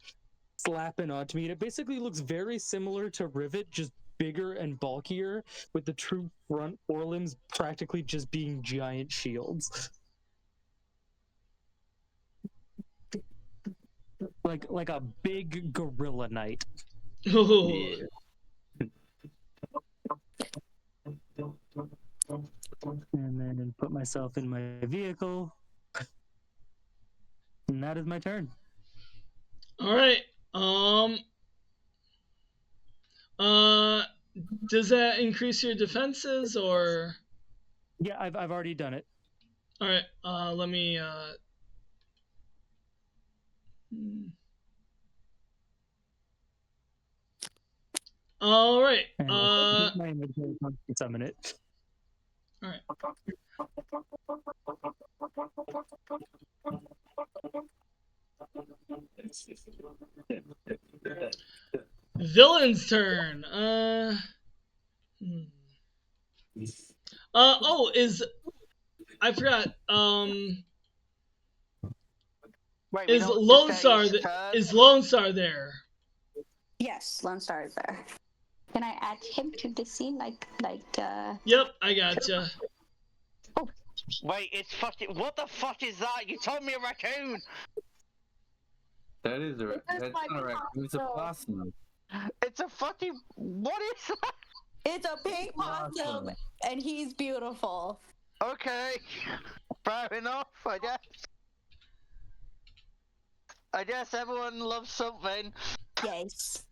slapping onto me. And it basically looks very similar to Rivet, just bigger and bulkier, with the true front forelimbs practically just being giant shields. like a big gorilla knight. Ooh. Yeah. And then put myself in my vehicle. And that is my turn. All right. Does that increase your defenses or? Yeah, I've already done it. All right. Let me. All right. And All my imaginary can summon it. right. Villain's turn. Hmm. Oh, I forgot. Wait, we Is don't Lone just Star get each turn? is Lone Star there? Yes, Lone Star is there. Can I add him to the scene? Yep, I gotcha. Wait, it's fucking. What the fuck is that? You told me a raccoon. That is a. That's my not a raccoon. It's a possum. possum. It's a fucking. What is that? It's a pink possum, Possum. and he's beautiful. Okay, fair enough. I guess everyone loves something. Yes.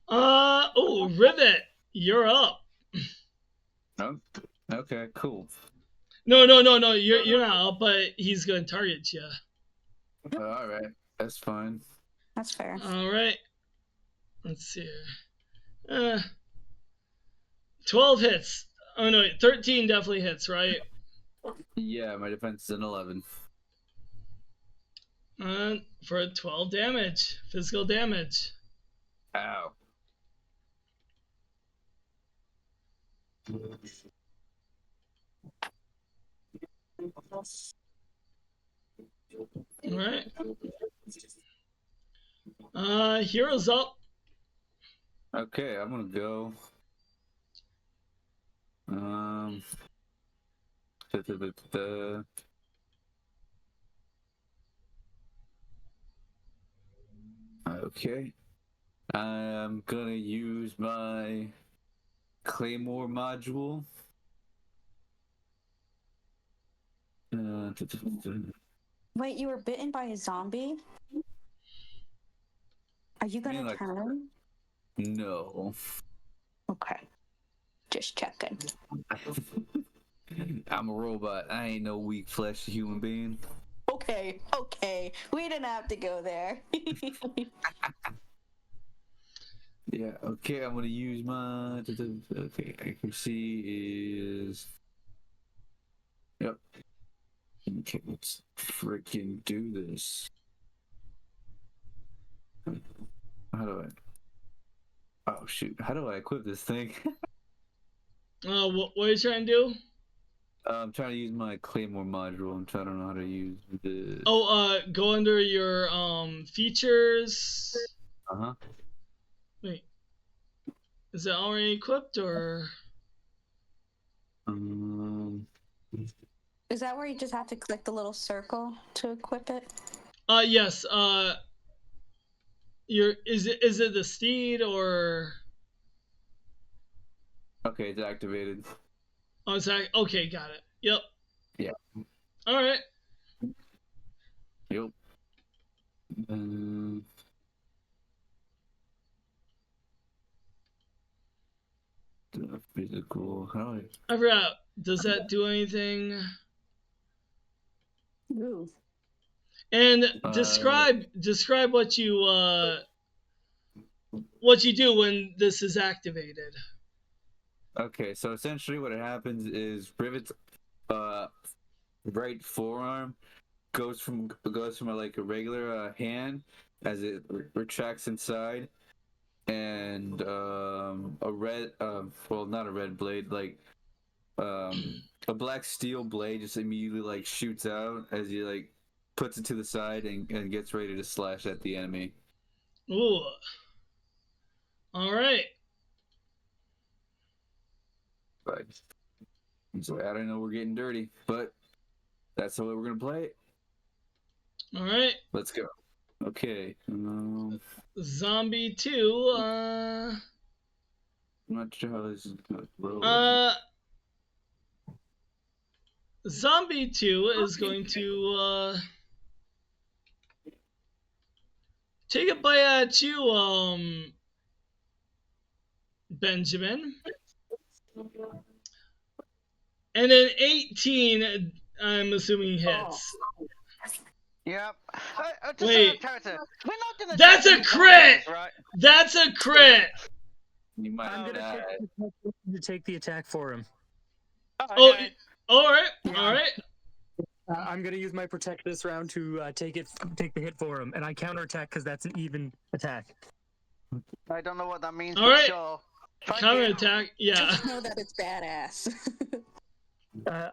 Oh, Rivet, you're up. Oh, okay, cool. No. You're not up, but he's gonna target you. All right, that's fine. That's fair. All right. Let's see here. 12 hits. Oh no, 13 definitely hits, right? Yeah, my defense is an 11. For 12 damage, physical damage. Ow. All right. Hero's up. Okay, I'm gonna go. Da, da, da, da. Okay. I'm gonna use my Claymore module. Da, da, da, da. Wait, you were bitten by a zombie? Are you gonna like- turn? No. Okay. Just checking. I'm a robot. I ain't no weak flesh human being. Okay. We didn't have to go there. Yeah, okay, I'm gonna use my. Okay, accuracy is. Yep. Okay, let's freaking do this. How do I. Oh, shoot. How do I equip this thing? What are you trying to do? I'm trying to use my Claymore module. I don't know how to use this. Oh, go under your features. Uh huh. Wait, is that already equipped or? Is that where you just have to click the little circle to equip it? Yes. Is it the steed or? Okay, it's activated. Oh, it's okay. Got it. Yep. Yeah. All right. Yep. Physical. How do I forgot. Does that do anything? Ooh. And describe what you do when this is activated. Okay, so essentially what happens is Rivet's right forearm goes from like a regular hand as it retracts inside, and a red well, not a red blade, like a black steel blade just immediately like shoots out as he like puts it to the side and gets ready to slash at the enemy. Ooh. All right. But so I don't know, we're getting dirty, but That's the way we're gonna play it. All right. Let's go. Okay. Zombie 2. I'm not sure how this is gonna roll. Zombie 2 is going to take a bite at you, Benjamin. And an 18, I'm assuming hits. Yep. Just Wait. out of character. We're not gonna. That's do a any crit! zombies, right? That's a crit! You might I'm gonna die. take the attack for him. Oh, Okay. alright, alright. I'm gonna use my protect this round to take the hit for him, and I counterattack because that's an even attack. I don't know what that means, All but right. sure. Thank you. Counterattack, yeah. Just know that it's badass.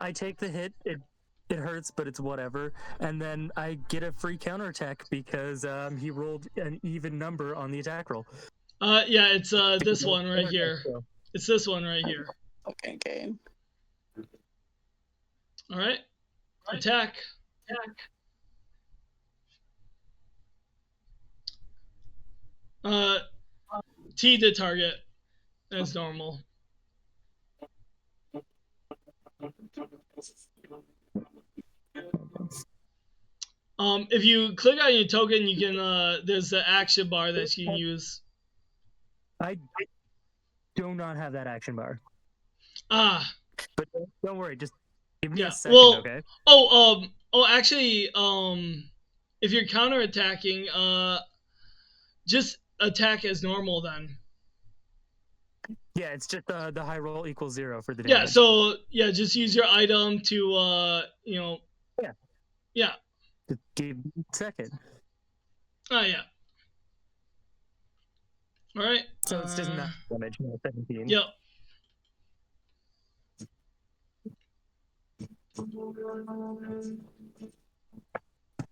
I take the hit. It hurts, but it's whatever. And then I get a free counterattack because he rolled an even number on the attack roll. Yeah, it's this one right here. It's this one right here. Okay. Alright. Attack. T to target. As normal. If you click on your token, you can there's the action bar that you can use. I do not have that action bar. Ah, But don't worry, just give me yeah. a second, Well, okay? actually, if you're counterattacking, just attack as normal then. Yeah, it's just the high roll equals 0 for the Yeah, damage. so yeah, just use your item to Yeah. Just give me a second. Oh yeah. Alright. So it's just 9 damage, not 17. Yep.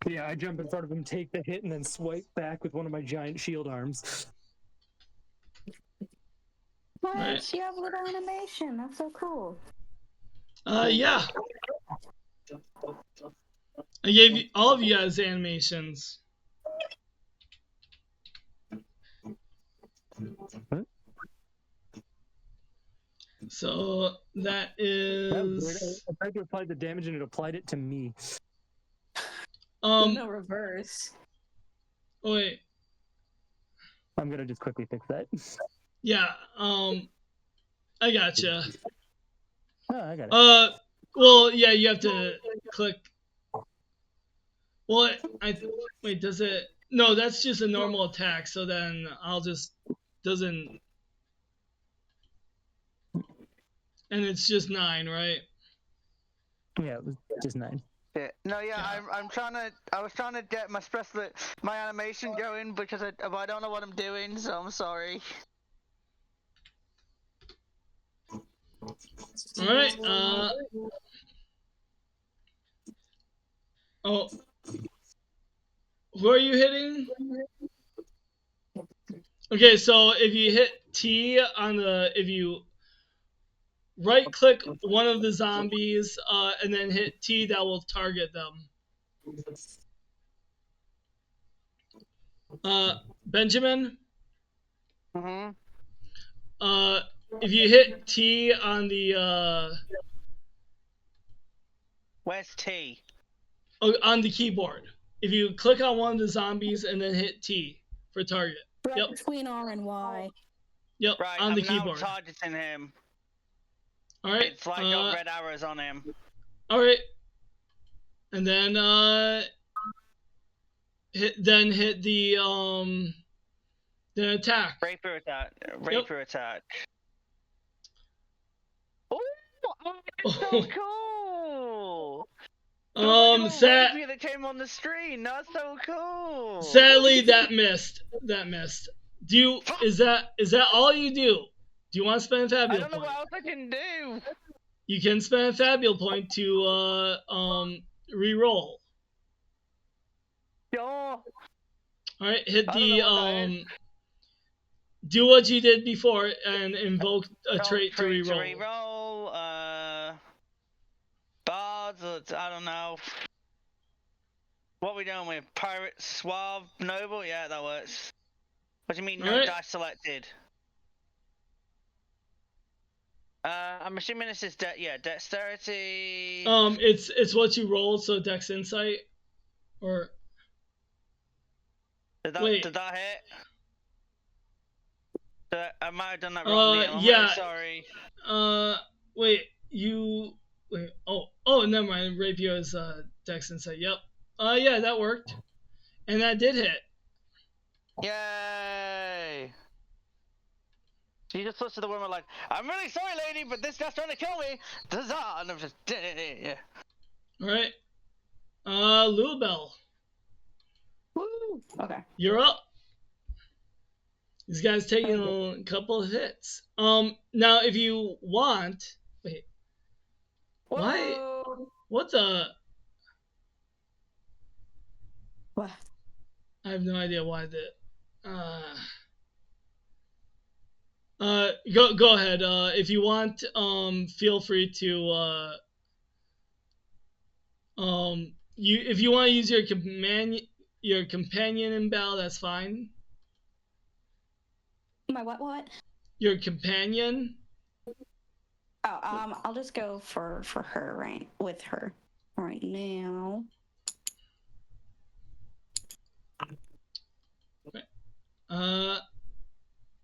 Yeah, I jump in front of him, take the hit, and then swipe back with one of my giant shield arms. Nice, you have a little animation. That's so cool. Yeah. I gave you, all of you guys animations. What? So that That was weird. is I tried to apply the damage and it applied it to me. No reverse. oh, wait. I'm gonna just quickly fix that. Yeah, I gotcha. Oh, I got it. Well, yeah, you have to click. Well, wait, does it? No, that's just a normal attack. So then I'll just doesn't, and it's just 9, right? Yeah, it was just 9. Yeah. No, yeah, I'm trying to. I was trying to get my animation going because I don't know what I'm doing, so I'm sorry. All right. Oh, who are you hitting? Okay, so if you hit T on if you right click one of the zombies, and then hit T, that will target them. Benjamin, Mm-hmm. if you hit T on the Where's T? on the keyboard, if you click on one of the zombies and then hit T for target. Right Yep. between R and Y. Yep, Right, on I'm the now keyboard. targeting him. All right. It's like got red arrows on him. All right. And then hit the attack. Rapier attack. Rapier attack. Oh, that's so cool! Sad. That came on the screen. That's so cool. Sadly, that missed. That missed. Is that all you do? Do you want to spend a I fabulous don't know point? what else I can do. You can spend a fabulous point to re-roll. Sure. All right, hit I don't the know what that is. do what you did before and invoke a trait to re-roll. Bard cards. I don't know. What are we doing with? Pirate, Suave, Noble? Yeah, that works. What do you mean, no Alright. dice selected? I'm assuming this is dexterity. It's what you roll, so Dex Insight, or wait. Did that hit? I might have done that wrong. I'm yeah. really sorry. Wait, wait. Oh, never mind. Rapier is Dex Insight. Yep. Yeah, that worked, and that did hit. Yay! She just looks at the woman like, "I'm really sorry, lady, but this guy's trying to kill me." Huzzah! And I'm just, yeah. All right. Lulabelle, Woo! Okay. you're up. These guys taking a couple of hits. Now if you want, wait. Why? Whoa. What the? What? I have no idea why the. Go ahead. If you want, feel free to if you want to use your companion in battle, that's fine. My what? Your companion. Oh, I'll just go for her with her right now.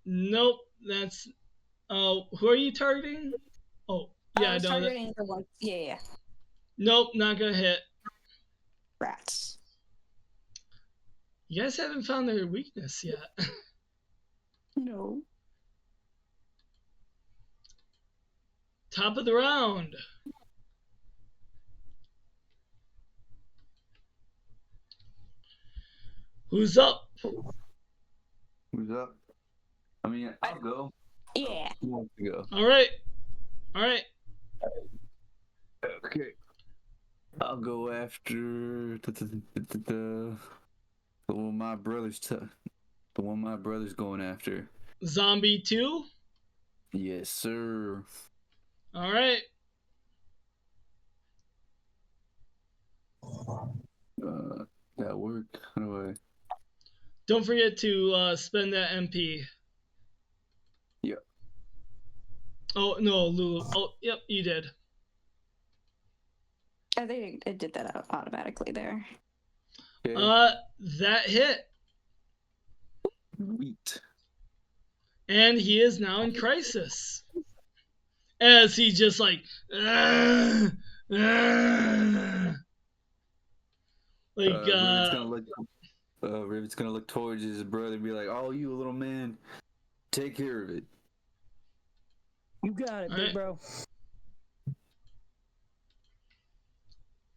Nope. That's. Who are you targeting? Oh, yeah, I was no. targeting the one. Yeah. Nope, not gonna hit. Rats. You guys haven't found their weakness yet. No. Top of the round. Who's up? Who's up? I mean, I'll go. Yeah. Who wants to go? All right. All right. Okay. I'll go after the one my brother's the one my brother's going after. Zombie 2. Yes, sir. All right. That work? How do I? Don't forget to spend that MP. Yep. Oh no, Lulu. Oh, yep, you did. I think it did that automatically there. Okay. That hit, Sweet. and he is now in crisis. As he just like, like Rivet's gonna look towards his brother and be like, "Oh, you little man, take care of it." You got it, All big right. bro.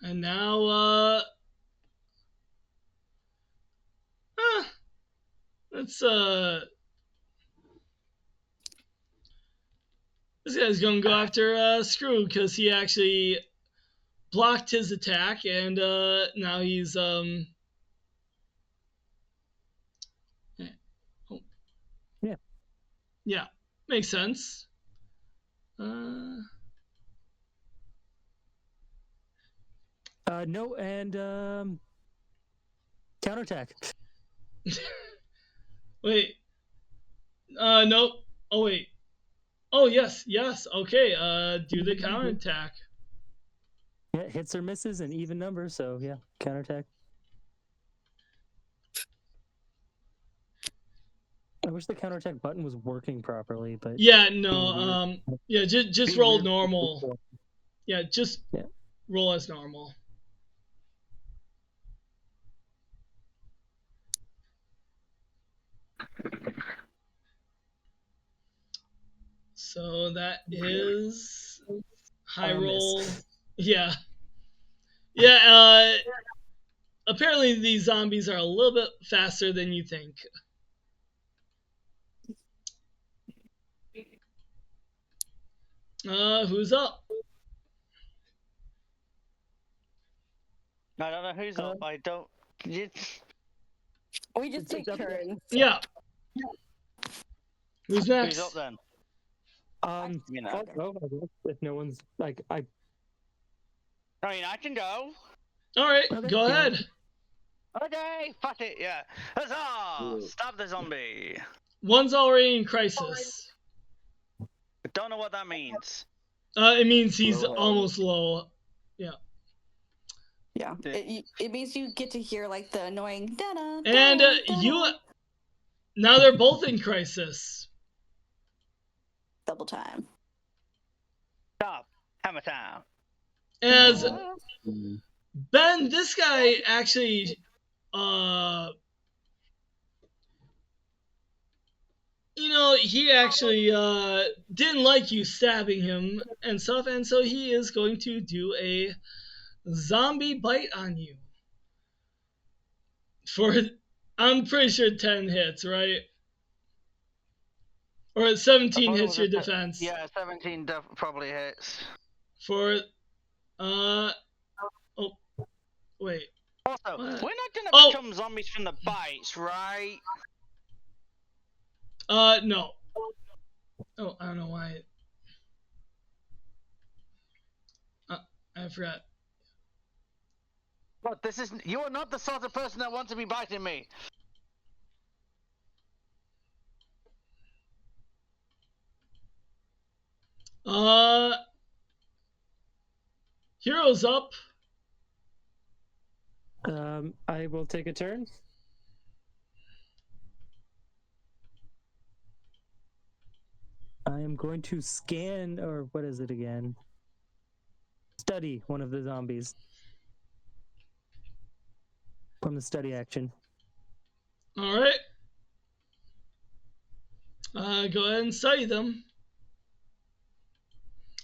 And now, let's this guy's gonna go after Screw because he actually blocked his attack, and now he's yeah, makes sense. No, and counterattack. Wait. Nope. Oh wait. Oh yes. Okay. Do the counterattack. Yeah, hits or misses and even numbers, so yeah, counterattack. I wish the counterattack button was working properly, but Yeah. No. Yeah. Just roll normal. Yeah. Just roll as normal. So that is high roll. Yeah. Yeah. Apparently these zombies are a little bit faster than you think. Who's up? I don't know who's up. I don't. We just take turns. Yeah. Who's next? Who's up then? Fuck, I guess, if no one's like I mean, I can go. All right, Okay, go yeah. ahead. Okay, fuck it, yeah. Huzzah! Stop the zombie. One's already in crisis. Don't know what that means. It means he's Low health. almost low. Yeah. Yeah. It means you get to hear like the annoying da-da, And da-da, you da-da. now they're both in crisis. Double time. Stop. Hammer time. As Mm. Ben, this guy actually, he actually didn't like you stabbing him and stuff, and so he is going to do a zombie bite on you. For, I'm pretty sure 10 hits, right? Or 17 I thought it hits was your a te- defense. Yeah, 17 probably hits. For, oh, wait. Also, What? we're not gonna Oh. become zombies from the bites, right? No. Oh, I don't know why. I forgot. But you are not the sort of person that wants to be biting me. Heroes up. I will take a turn. I am going to scan, or what is it again? Study one of the zombies. From the study action. All right. Go ahead and study them.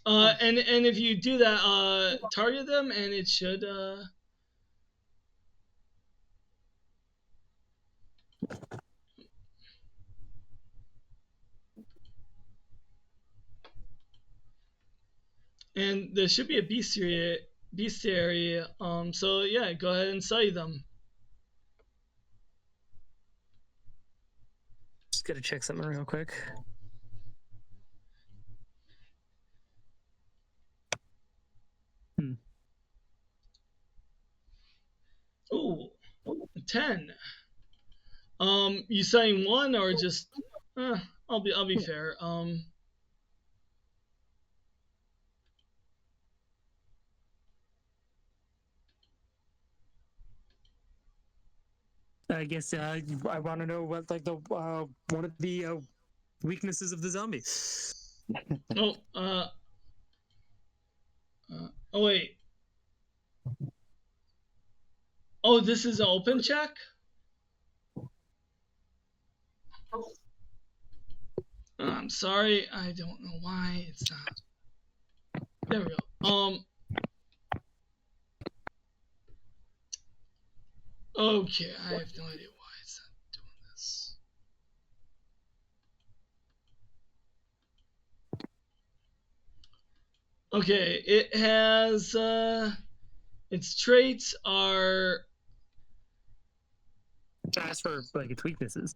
And if you do that, target them, and it should. And there should be a bestiary. So yeah, go ahead and study them. Just gotta check something real quick. Ooh, 10. You saying one or just? I'll be fair. I guess I want to know what like the one of the weaknesses of the zombie. Oh, oh wait. Oh, this is an open check? I'm sorry, I don't know why it's not. There we go. Okay, I have no idea why it's not doing this. Okay, it has its traits are Ask for like its weaknesses.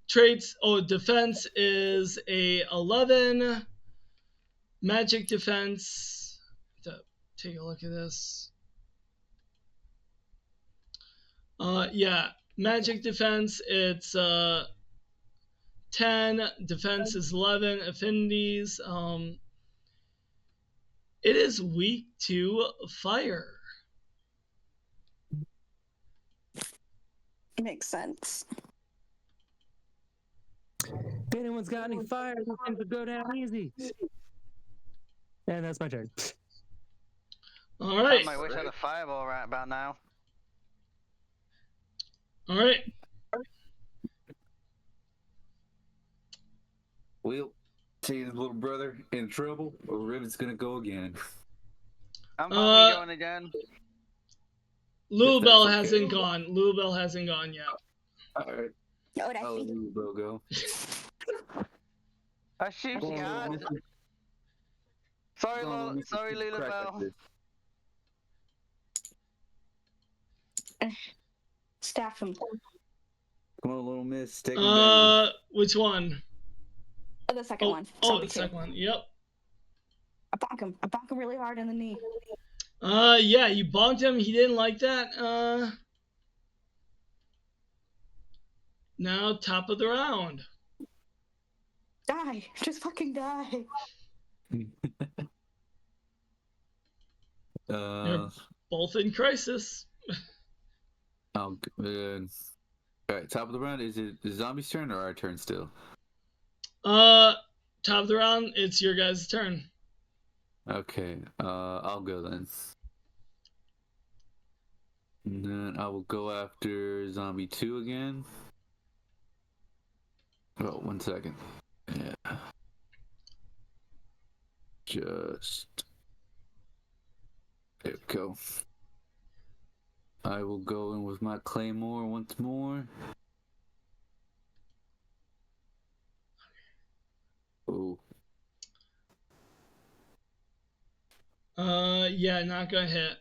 traits. Defense is a 11. Magic defense. Take a look at this. Yeah, magic defense. It's 10. Defense is 11. Affinities. It is weak to fire. Makes sense. If anyone's got any fire, things will go down easy. And that's my turn. All right. I wish I had a fireball right about now. All right. Well, see his little brother in trouble, or Ribbit's gonna go again. I'm probably going again. Lulabelle okay. hasn't gone. Lulabelle hasn't gone yet. Alright, Oh, that's I'll let Lulabelle go. I shoot you guys. Sorry, sorry, Lulabelle. Staff him. Come on, little miss, take him down. Which one? The second one. Oh, Zombie the two. second one. Yep. I bonk him really hard in the knee. Yeah, you bonked him. He didn't like that. Now top of the round. Die. Just fucking die. Uh, Both in crisis. all right, top of the round. Is it the zombie's turn or our turn still? Top of the round. It's your guys' turn. Okay, I'll go then. And then I will go after zombie 2 again. Oh, 1 second. Yeah. Just. There we go. I will go in with my claymore once more. Oh. Yeah, not gonna hit.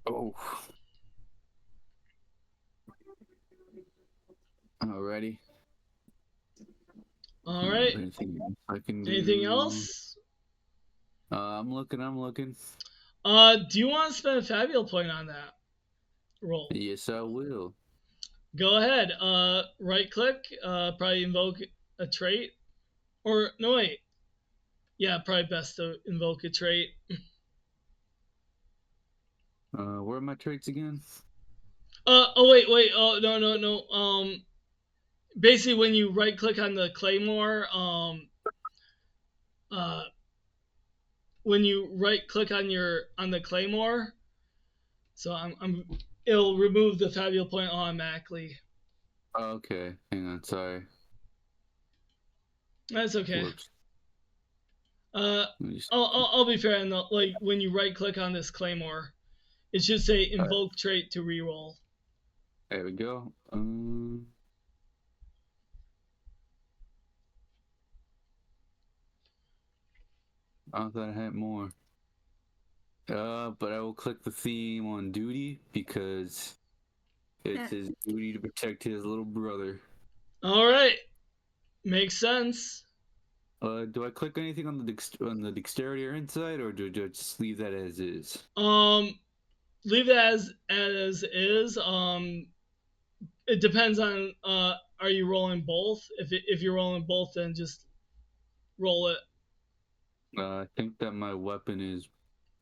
Oh. Alrighty. All right. Anything else I can do? Anything else? I'm looking. Do you want to spend a fabulous point on that roll? Yes, I will. Go ahead. Right click. Probably invoke a trait. Or no, wait. Yeah, probably best to invoke a trait. Where are my traits again? Oh wait. Oh no. Basically, when you right click on the claymore, when you right click on the claymore, so it'll remove the fabulous point automatically. Okay, hang on. Sorry. That's okay. Whoops. I'll be fair. Like when you right click on this claymore, it should say invoke trait to reroll. There we go. I thought I had more. But I will click the theme on duty because it's his duty to protect his little brother. All right, makes sense. Do I click anything on the dexterity or insight, or do I just leave that as is? Leave it as is. It depends on are you rolling both? If you're rolling both, then just roll it. I think that my weapon is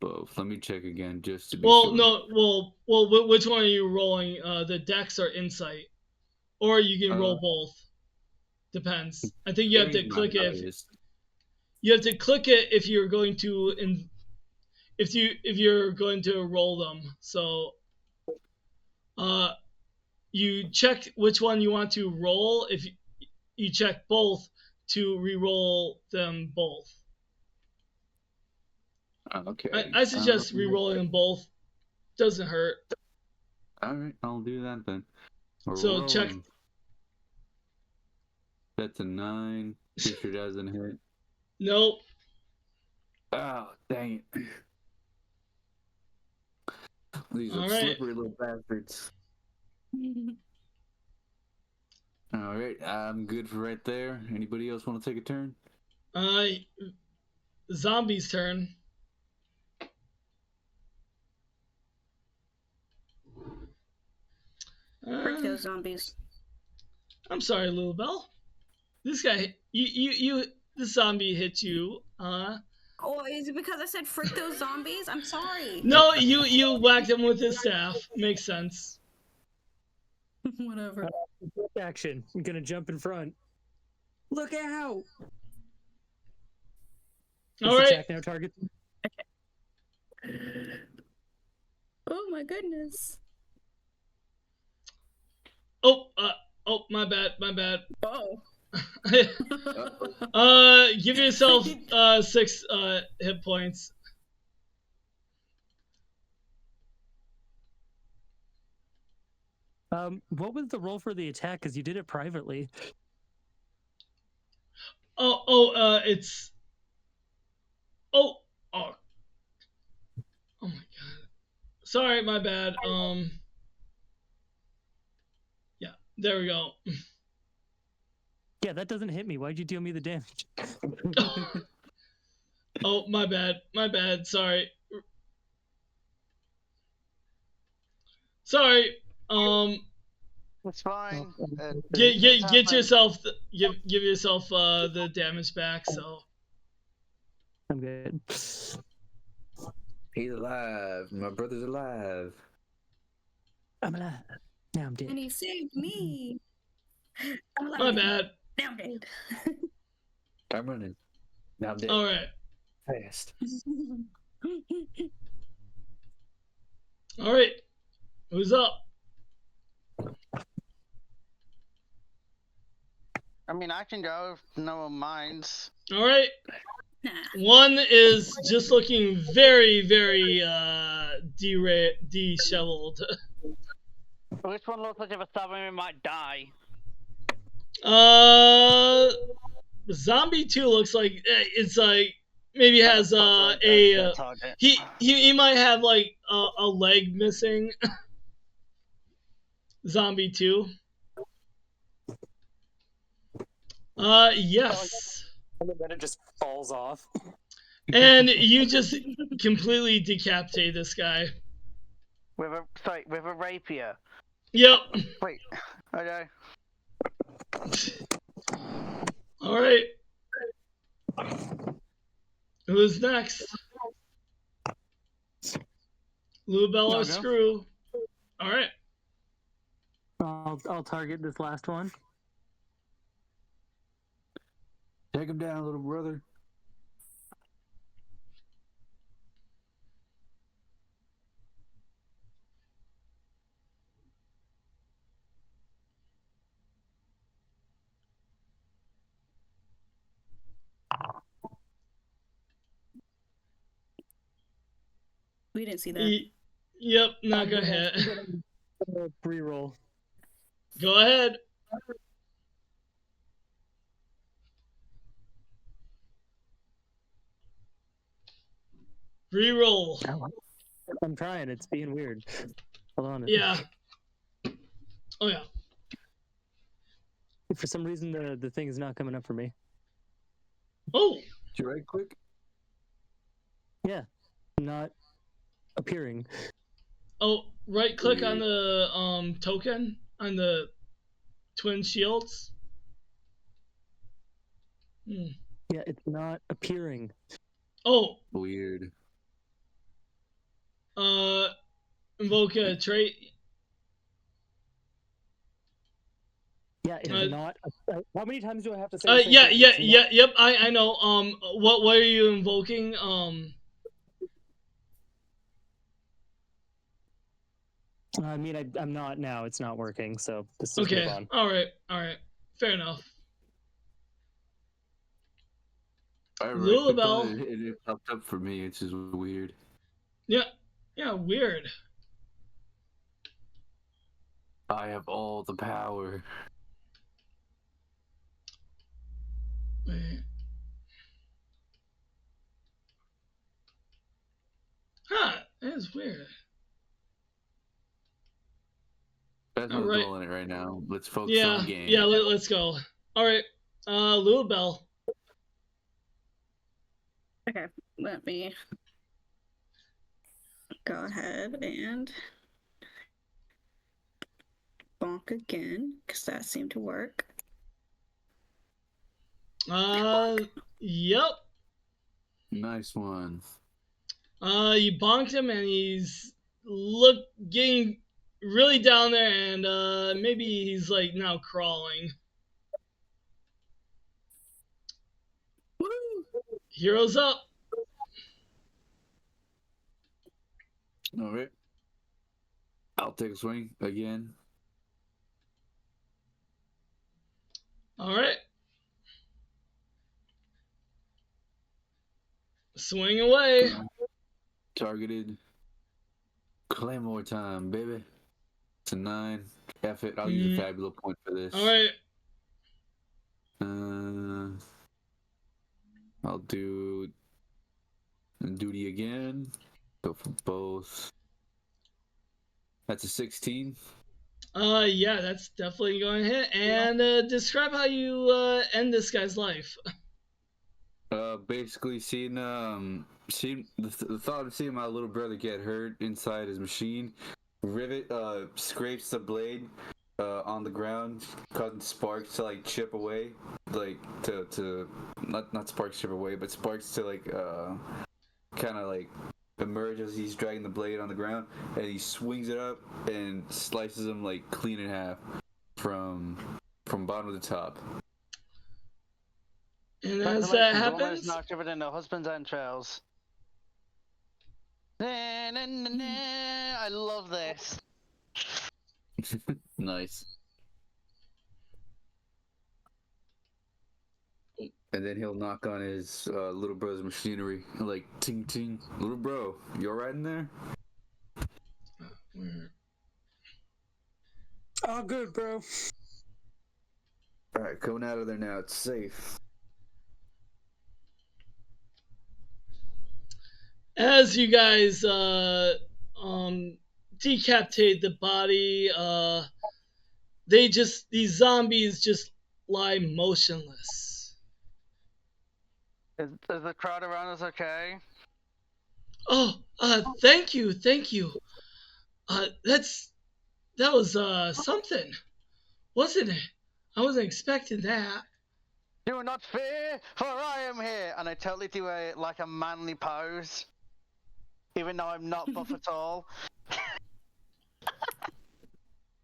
both. Let me check again just to be Well, sure. no, well, which one are you rolling? The dex or insight, or you can roll both. Depends. I think you have to click it. You have to click it if you're going to if you're going to roll them. So, you check which one you want to roll. If you check both to re-roll them both. Okay. I suggest re-rolling them both. Doesn't hurt. All right, I'll do that then. So check. That's a 9. Pretty sure doesn't hit. Nope. Oh, dang it. These are All right. slippery little bastards. All right, I'm good for right there. Anybody else want to take a turn? Zombie's turn. Frick those zombies. I'm sorry, Little Bell. This guy, this zombie hit you. Oh, is it because I said frick those zombies? I'm sorry. No, you whacked him with his staff. Makes sense. Whatever. Action. I'm gonna jump in front. Look out! All right. Attack now target. Oh my goodness. Oh, my bad. Oh. Give yourself 6 hit points. What was the roll for the attack? Because you did it privately. It's. Oh my god. Sorry, my bad. Yeah, there we go. Yeah, that doesn't hit me. Why'd you deal me the damage? Oh, my bad. My bad. Sorry. Sorry. It's fine. Get yourself give yourself the damage back. So I'm good. He's alive. My brother's alive. I'm alive. Now I'm dead. And he saved me. I'm my alive. bad. Now I'm dead. I'm running. Now I'm dead. All right. Fast. All right. Who's up? I mean, I can go if no one minds. All right. Nah. One is just looking very, very disheveled. Which one looks like if a submarine might die? Zombie 2 looks like it's like maybe has That's a their target. he might have like a leg missing. Zombie 2. Yes. And then it just falls off. And you just completely decapitate this guy. With a rapier. Yep. Wait. Okay. All right. Who's next? Lubel or I'll go. Screw? All right. I'll target this last one. Take him down, little brother. We didn't see that. Yep. Not gonna hit. Reroll. Go ahead. Reroll. I'm trying. It's being weird. Hold on. Yeah. Oh yeah. For some reason, the thing is not coming up for me. Oh. Did you right click? Yeah, not appearing. Oh. Right click on the token on the twin shields. Hmm. Yeah, it's not appearing. Oh. Weird. Invoke a trait. Yeah, it's not. How many times do I have to say? the same Yeah, thing? yeah, It's not- yeah, yep. I know. What are you invoking? I mean, I'm not now. It's not working. So let's just move Okay. on. All right. Fair enough. I Lulabelle. it popped up for me. It's just weird. Yeah. Weird. I have all the power. Wait. Huh. That is weird. That's not Alright. doing it right now. Let's focus Yeah. on the game. Yeah. Let's go. All right. Lulabelle. Okay, let me go ahead and bonk again, because that seemed to work. Yep. Nice one. You bonked him, and he's getting really down there, and maybe he's like now crawling. Woo! Heroes up. All right. I'll take a swing again. All right. Swing away. Targeted. Claymore time, baby. It's a 9. F it. I'll use a fabulous point for this. All right. I'll do duty again. Go for both. That's a 16. Yeah, that's definitely going to hit. And describe how you end this guy's life. Basically seeing the thought of seeing my little brother get hurt inside his machine, Rivet scrapes the blade on the ground, causing sparks to like chip away, like to not sparks chip away, but sparks to like kind of like emerge as he's dragging the blade on the ground, and he swings it up and slices him like clean in half from bottom to top. And as that Congratulations, almost happens, knocked over in her husband's entrails. Na, na, na, na. I love this. Nice. And then he'll knock on his little brother's machinery, like ting ting. Little bro, you alright in there? Oh, good, bro. Alright, coming out of there now. It's safe. as you guys decapitate the body, these zombies just lie motionless. Is the crowd around us okay? Oh, thank you. That was something, wasn't it? I wasn't expecting that. Do not fear, for I am here. And I totally do a manly pose, even though I'm not buff at all.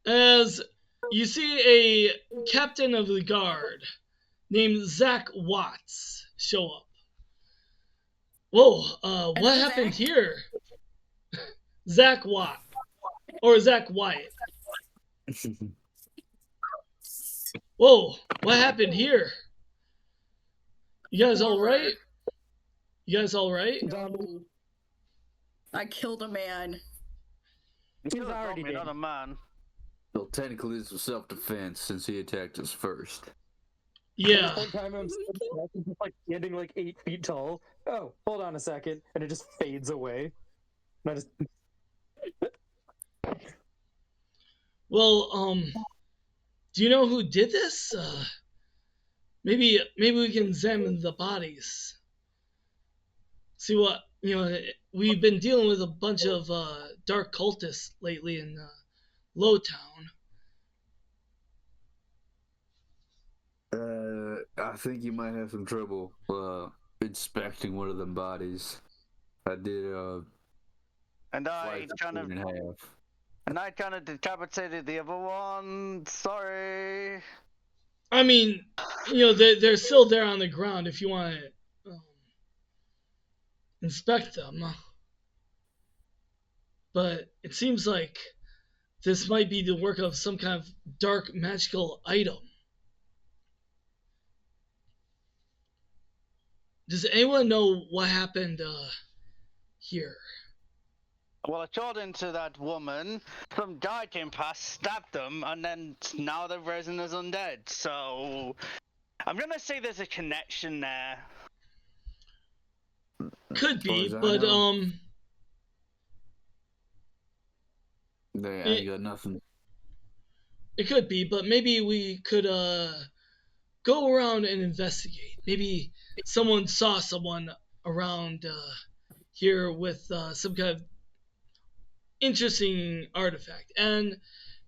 As you see a captain of the guard named Zach Watts show up. Whoa, what Another happened Zach? here? Zach Watt. Or Zach Wyatt. Whoa, what happened here? You guys alright? I killed a man. He's already not dead. a man. Well, technically this was self-defense since he attacked us first. Yeah. One time I'm just like standing like 8 feet tall. Oh, hold on a second, and it just fades away. And I just Well, do you know who did this? Maybe we can examine the bodies. See what, we've been dealing with a bunch of dark cultists lately in Lowtown. I think you might have some trouble inspecting one of them bodies. I did And I slice it kind of in half. decapitated the other one. Sorry. I mean, they're still there on the ground if you want to inspect them. But it seems like this might be the work of some kind of dark magical item. Does anyone know what happened here? Well, according to that woman, some guy came past, stabbed them, and then now they've risen as undead. So I'm gonna say there's a connection there. Could be, As far as I but know. I ain't got nothing. it could be, but maybe we could go around and investigate. Maybe someone saw someone around here with some kind of interesting artifact. And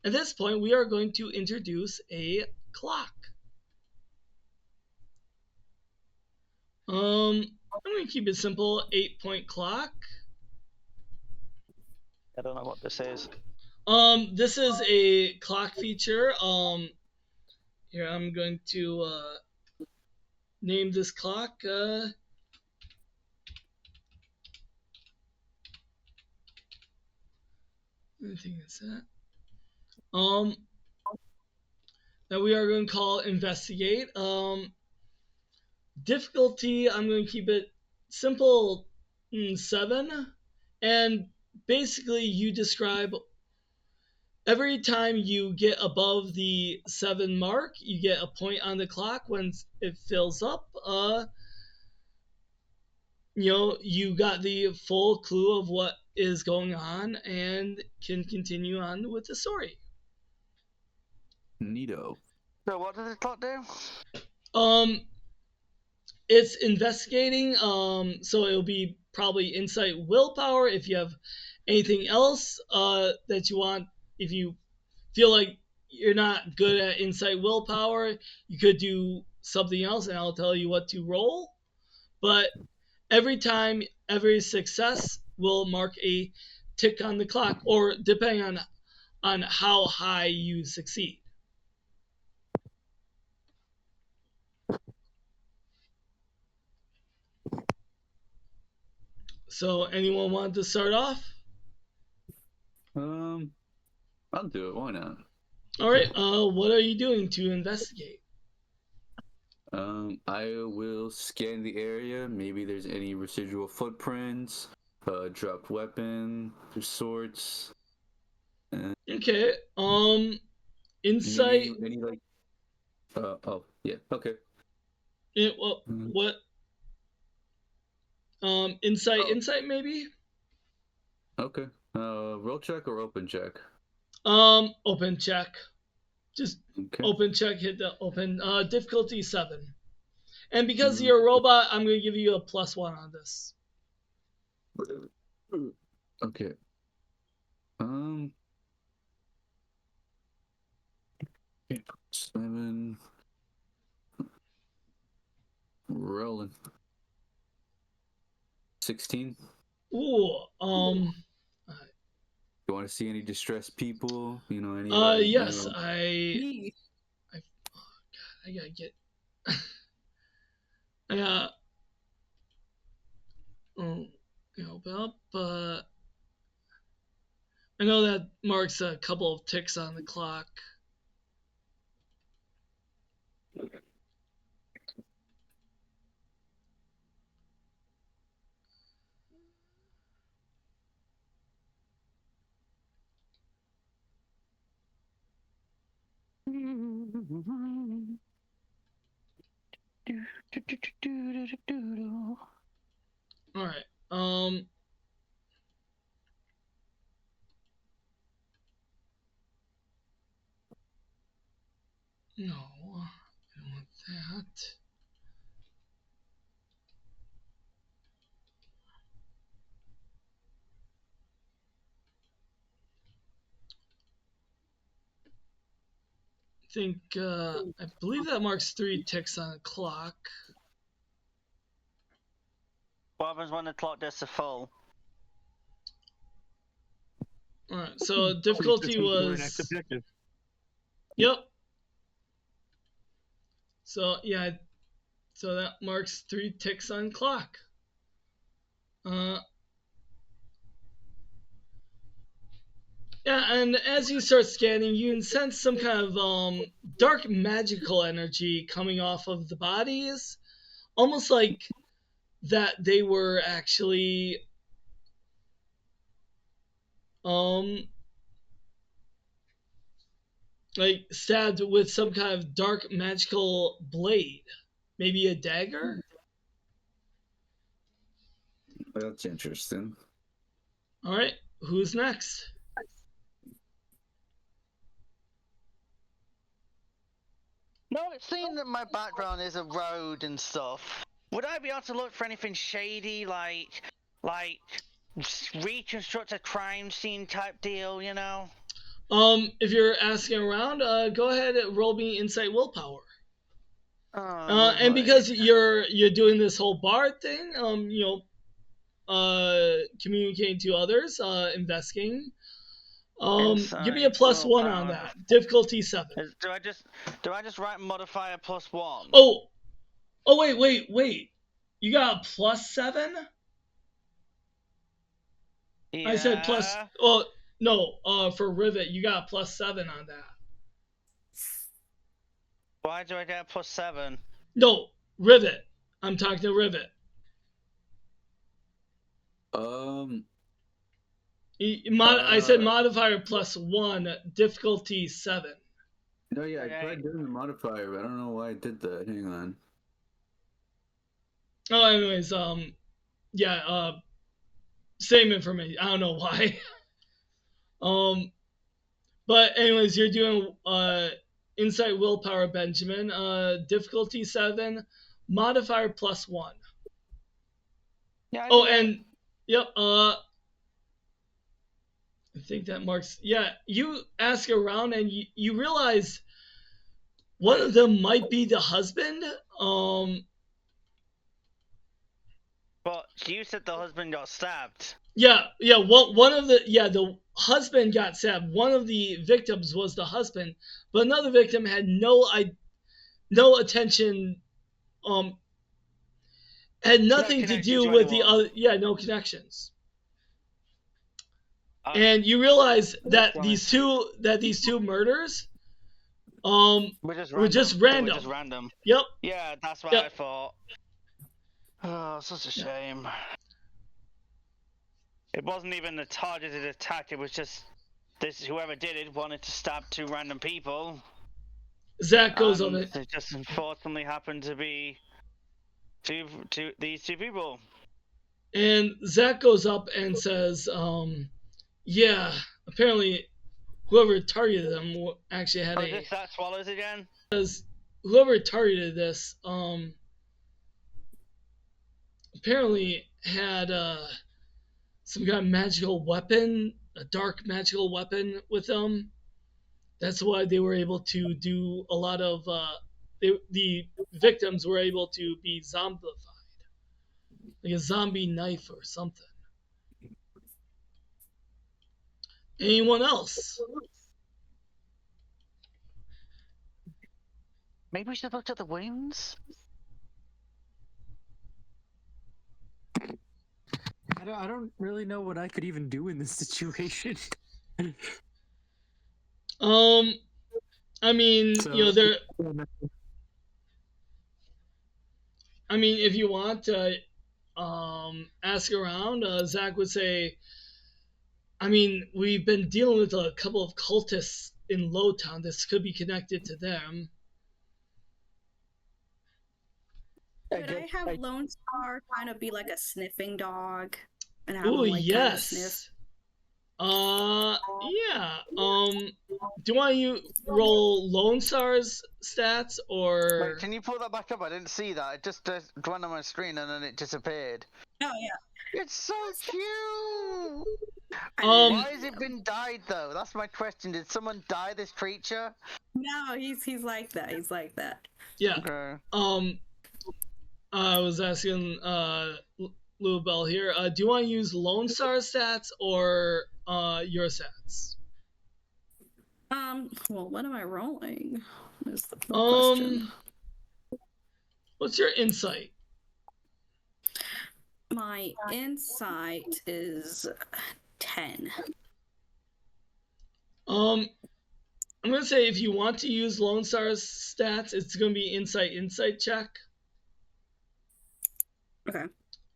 at this point, we are going to introduce a clock. I'm going to keep it simple, 8-point clock. I don't know what this is. This is a clock feature. Here I'm going to name this clock. I think that's that. That we are going to call investigate. Difficulty, I'm going to keep it simple, 7, and basically you describe every time you get above the 7 mark, you get a point on the clock. When it fills up, you got the full clue of what is going on and can continue on with the story. Neato. So what does the clock do? it's investigating. So it'll be probably insight willpower. If you have anything else that you want, if you feel like you're not good at insight willpower, you could do something else, and I'll tell you what to roll. But every time, every success will mark a tick on the clock, or depending on how high you succeed. So, anyone want to start off? I'll do it. Why not? All right. What are you doing to investigate? I will scan the area. Maybe there's any residual footprints, dropped weapon of sorts. Okay. Insight. Any like. Oh yeah. Okay. What? Insight. Oh. Insight maybe. Okay. Roll check or open check? Open check. Just Okay. open check. Hit the open. Difficulty 7. And because you're a robot, I'm gonna give you a +1 on this. Okay. Yeah, 7. Rolling. 16. Ooh. You want to see any distressed people? You know, any. Yes. You know... Me. Oh God, I gotta get. I got. Open up. I know that marks a couple of ticks on the clock. All right. No, I don't want that. I believe that marks 3 ticks on the clock. What happens when the clock gets to full? All right. So difficulty was. Next objective. Yep. So yeah. So that marks 3 ticks on clock. Yeah, and as you start scanning, you can sense some kind of dark magical energy coming off of the bodies, almost like that they were actually like stabbed with some kind of dark magical blade, maybe a dagger. That's interesting. All right, who's next? No, seeing that my background is a road and stuff, would I be able to look for anything shady, like reconstruct a crime scene type deal, you know? If you're asking around, go ahead and roll me insight willpower. And because you're doing this whole bard thing, communicating to others, investigating. Give me a +1 on that. Difficulty 7. Do I just write modifier +1? Oh, wait. You got a +7? Yeah. I said plus. Oh no. For Rivet, you got a +7 on that. Why do I get a +7? No, Rivet. I'm talking to Rivet. I said modifier +1, difficulty 7. No, yeah, I tried doing the modifier, but I don't know why I did that. Hang on. Oh, anyways, same information. I don't know why. But anyways, you're doing insight willpower, Benjamin. Difficulty 7. modifier +1. Yeah. I Oh, do that. and yep. I think that marks. Yeah, you ask around and you realize one of them might be the husband. But you said the husband got stabbed. Yeah. The husband got stabbed. One of the victims was the husband, but another victim had no attention. Had No nothing to connection do to with the anyone. other. Yeah, no connections. Uh, And you realize that Right. these two murders, um, We're just were random. just They random. were just random. Yep. Yeah, that's what Yep. I thought. Oh, such a shame. It wasn't even a targeted attack. It was just whoever did it wanted to stab two random people. Zach goes on and it. it just unfortunately happened to be these two people. And Zach goes up and says, yeah, apparently whoever targeted them actually had Oh, is this that swallows again? whoever targeted this, apparently had, some kind of magical weapon, a dark magical weapon with them. That's why they were able to do a lot of, the victims were able to be zombified. Like a zombie knife or something. Anyone else? Maybe we should have looked at the wounds. I don't really know what I could even do in this situation. I mean, So- you know, there. I mean, if you want to, ask around, Zach would say. I mean, we've been dealing with a couple of cultists in Lowtown. This could be connected to them. Could I have Lone Star kind of be like a sniffing dog and have Ooh, him like kind of sniff? yes. Yeah. Do you want you roll Lone Star's stats or? Wait, can you pull that back up? I didn't see that. It just ran on my screen and then it disappeared. Oh yeah. It's so cute. Um, Why has it been dyed though? That's my question. Did someone dye this creature? No, he's like that. He's like that. yeah. Okay. I was asking Lou Bell here. Do you want to use Lone Star stats or your stats? Well, what am I rolling? Is the real question. What's your insight? My insight is 10. I'm gonna say if you want to use Lone Star's stats, it's gonna be insight check. Okay.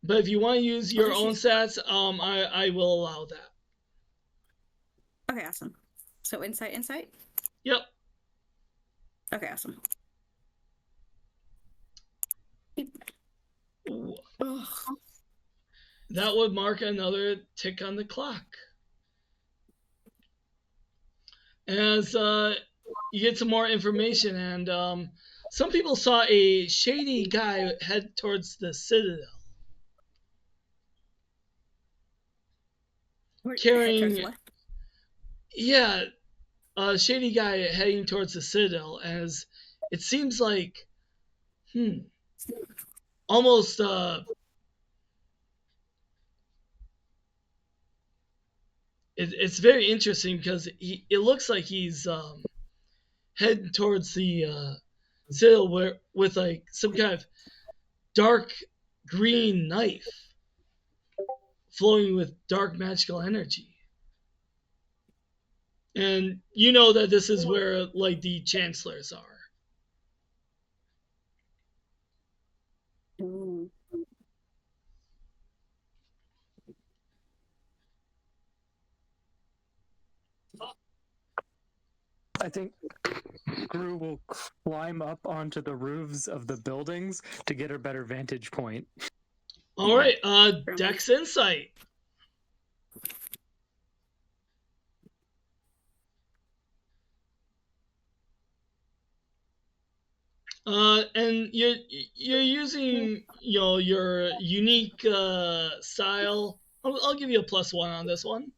But if you want to use your Okay, own stats, I will allow that. Okay, awesome. So insight? Yep. Okay, awesome. Ooh, Ugh. that would mark another tick on the clock. As you get some more information, and some people saw a shady guy head towards the Citadel. Carrying, yeah, a shady guy heading towards the Citadel, as it seems like, almost it's very interesting because it looks like he's heading towards the Citadel with like some kind of dark green knife flowing with dark magical energy. And you know that this is where like the chancellors are. Ooh. I think Gru will climb up onto the roofs of the buildings to get a better vantage point. All right, Dex Insight. And you're using your unique style. I'll give you a +1 on this one.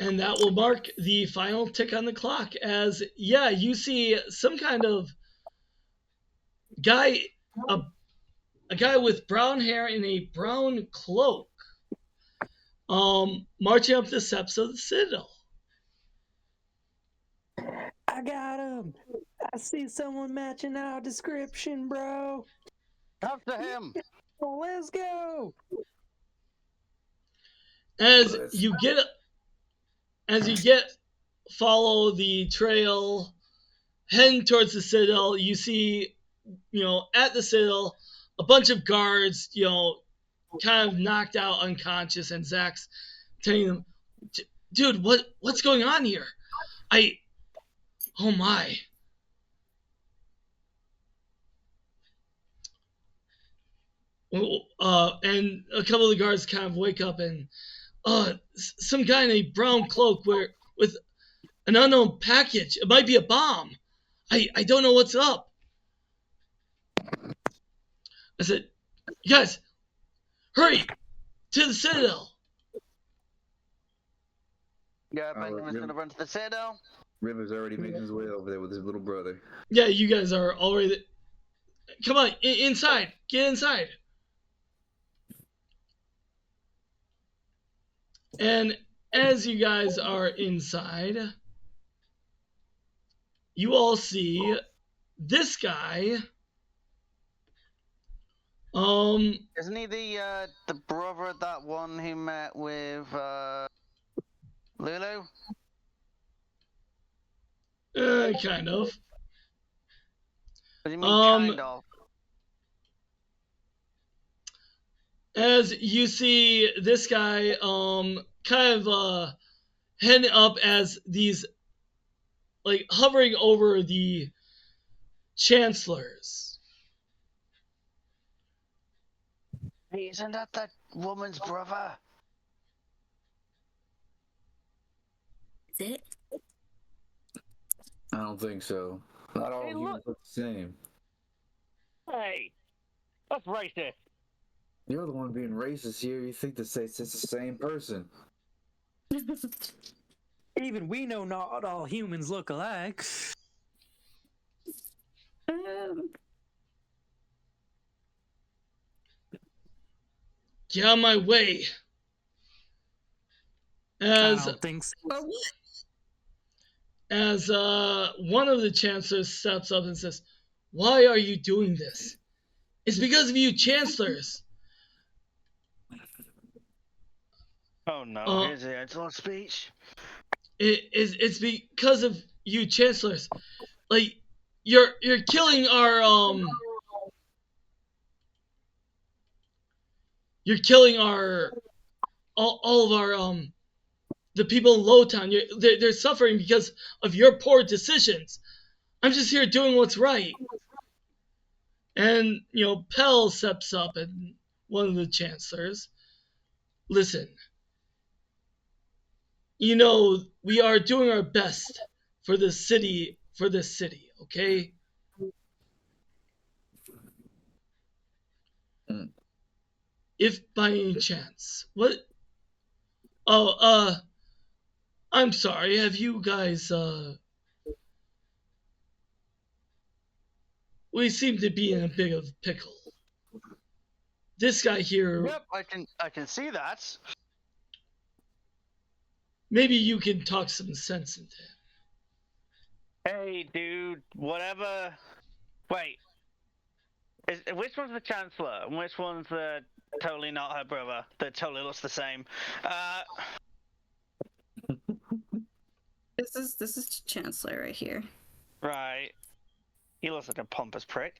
And that will mark the final tick on the clock as, yeah, you see some kind of guy, a guy with brown hair in a brown cloak, marching up the steps of the Citadel. I got him. I see someone matching our description, bro. After him. Let's go. As you follow the trail heading towards the Citadel, you see, at the Citadel, a bunch of guards, kind of knocked out unconscious, and Zach's telling them, dude, what's going on here? Oh my. And a couple of the guards kind of wake up, and some guy in a brown cloak with an unknown package. It might be a bomb. I don't know what's up. I said, you guys, hurry to the Citadel. Yeah, Benjamin's gonna run to the Citadel. River's already making his way over there with his little brother. Yeah, you guys are already. Come on, inside. Get inside. And as you guys are inside, you all see this guy. Isn't he the brother of that one who met with Lulu? Kind of. What do you mean, kind of? As you see this guy, kind of heading up as these, like, hovering over the chancellors. Hey, isn't that woman's brother? Is it? I don't think so. Not all Hey, humans look the same. Hey, that's racist. You're the one being racist here. You think that it's the same person. Even we know not all humans look alike. Get out of my way. I As don't think so. as one of the chancellors steps up and says, "Why are you doing this? It's because of you chancellors." Oh no, here's the actual speech. It's because of you chancellors. Like, you're killing our all of our the people in Lowtown. They're suffering because of your poor decisions. I'm just here doing what's right. And Pell steps up, and one of the chancellors, listen. We are doing our best for this city, okay? If by any chance, what? Oh, I'm sorry, have you guys, we seem to be in a bit of pickle. This guy here. Yep, I can see that. Maybe you can talk some sense into him. Hey, dude, whatever. Wait. Which one's the Chancellor? And which one's the totally not her brother? That totally looks the same. This is Chancellor right here. Right. He looks like a pompous prick.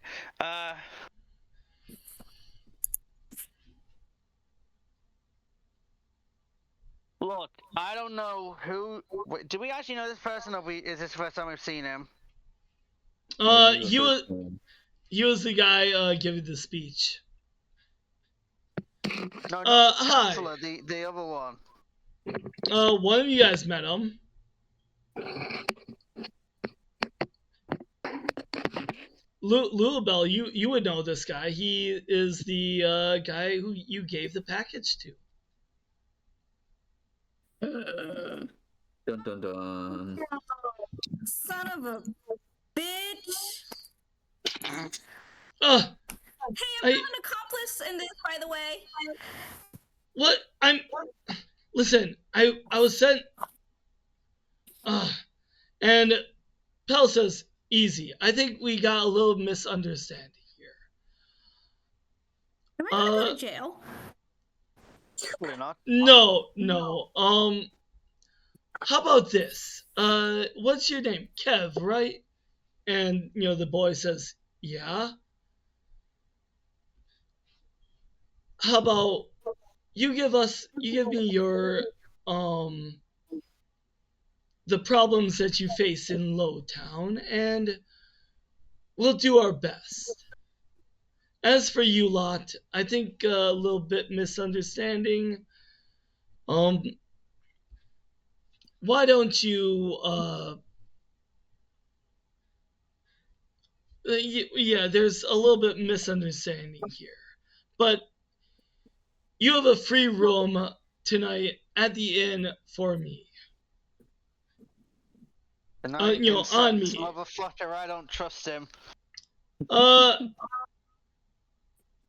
Look, I don't know who. Wait, do we actually know this person, or is this the first time we've seen him? He was the guy giving the speech. No, hi. Chancellor, the other one. One of you guys met him. Lulabelle, you would know this guy. He is the guy who you gave the package to. Dun dun dun. Son of a bitch. Uh, Hey, I'm I- not an accomplice in this, by the way. what? Listen, I was sent. And Pell says, easy. I think we got a little misunderstanding here. Am I gonna go to jail? Probably not. No. How about this? What's your name? Kev, right? And the boy says, yeah. How about you give me your the problems that you face in Lowtown, and we'll do our best. As for you lot, I think a little bit misunderstanding. Why don't you yeah, there's a little bit misunderstanding here. But you have a free room tonight at the inn for me. The on me. Motherfucker, I don't trust him.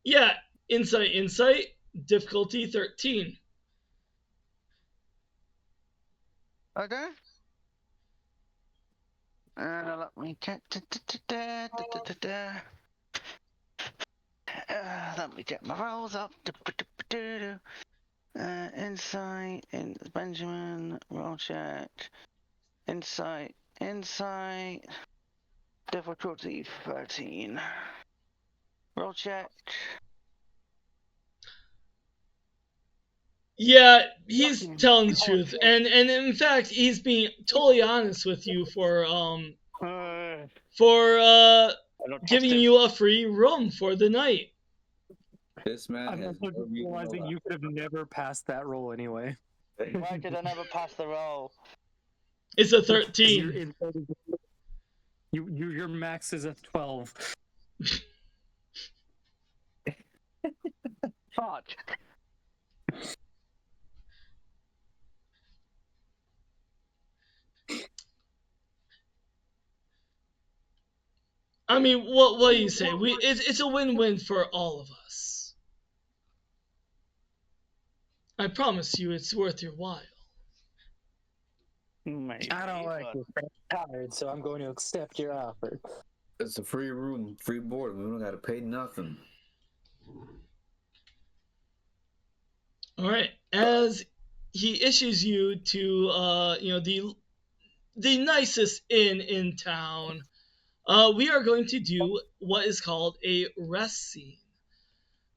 Yeah, insight, difficulty 13. Okay. Let me let me get my rolls up. Insight, Benjamin, roll check. Insight, difficulty 13. Roll check. Yeah, he's telling the truth, and in fact, he's being totally honest with you for I don't trust giving him. you a free room for the night. This man I'm has also no reason to realizing lie. you could have never passed that roll anyway. Why did I never pass the roll? It's a Your 13. your max is a 12. Fuck. I mean, what do you say? It's a win-win for all of us. I promise you, it's worth your while. Maybe, I don't like but- this. I'm tired, so I'm going to accept your offer. It's a free room, free board. We don't gotta pay nothing. All right, as he issues you to the nicest inn in town, we are going to do what is called a rest scene.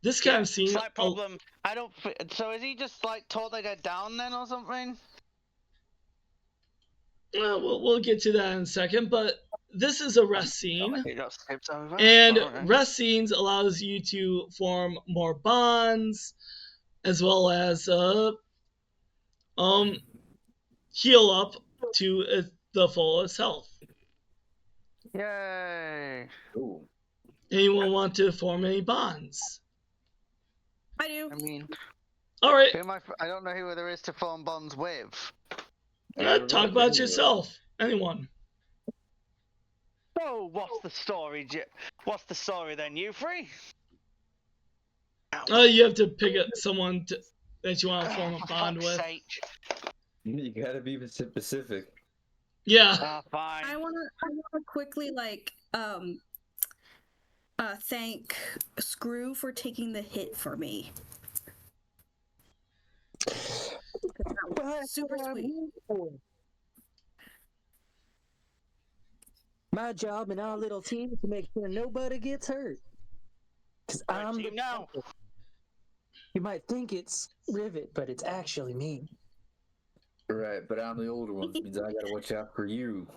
This kind of scene. Slight problem. I don't. So is he just like tore the guy down then or something? We'll get to that in a second, but this is a rest scene, He got skipped over. and Alright. rest scenes allows you to form more bonds, as well as heal up to the fullest health. Yay! Ooh. Anyone want to form any bonds? I do. I mean, All right, I don't know who there is to form bonds with. talk about yourself. Anyone? So what's the story? What's the story then? You free? You have to pick someone that you want to form a For bond fuck's with. sake. You gotta be specific. Yeah. Fine. I wanna quickly thank Screw for taking the hit for me. Super sweet. My job in our little team is to make sure nobody gets hurt. Because Red I'm team the now. You might think it's Rivet, but it's actually me. Right, but I'm the older one. Means I gotta watch out for you.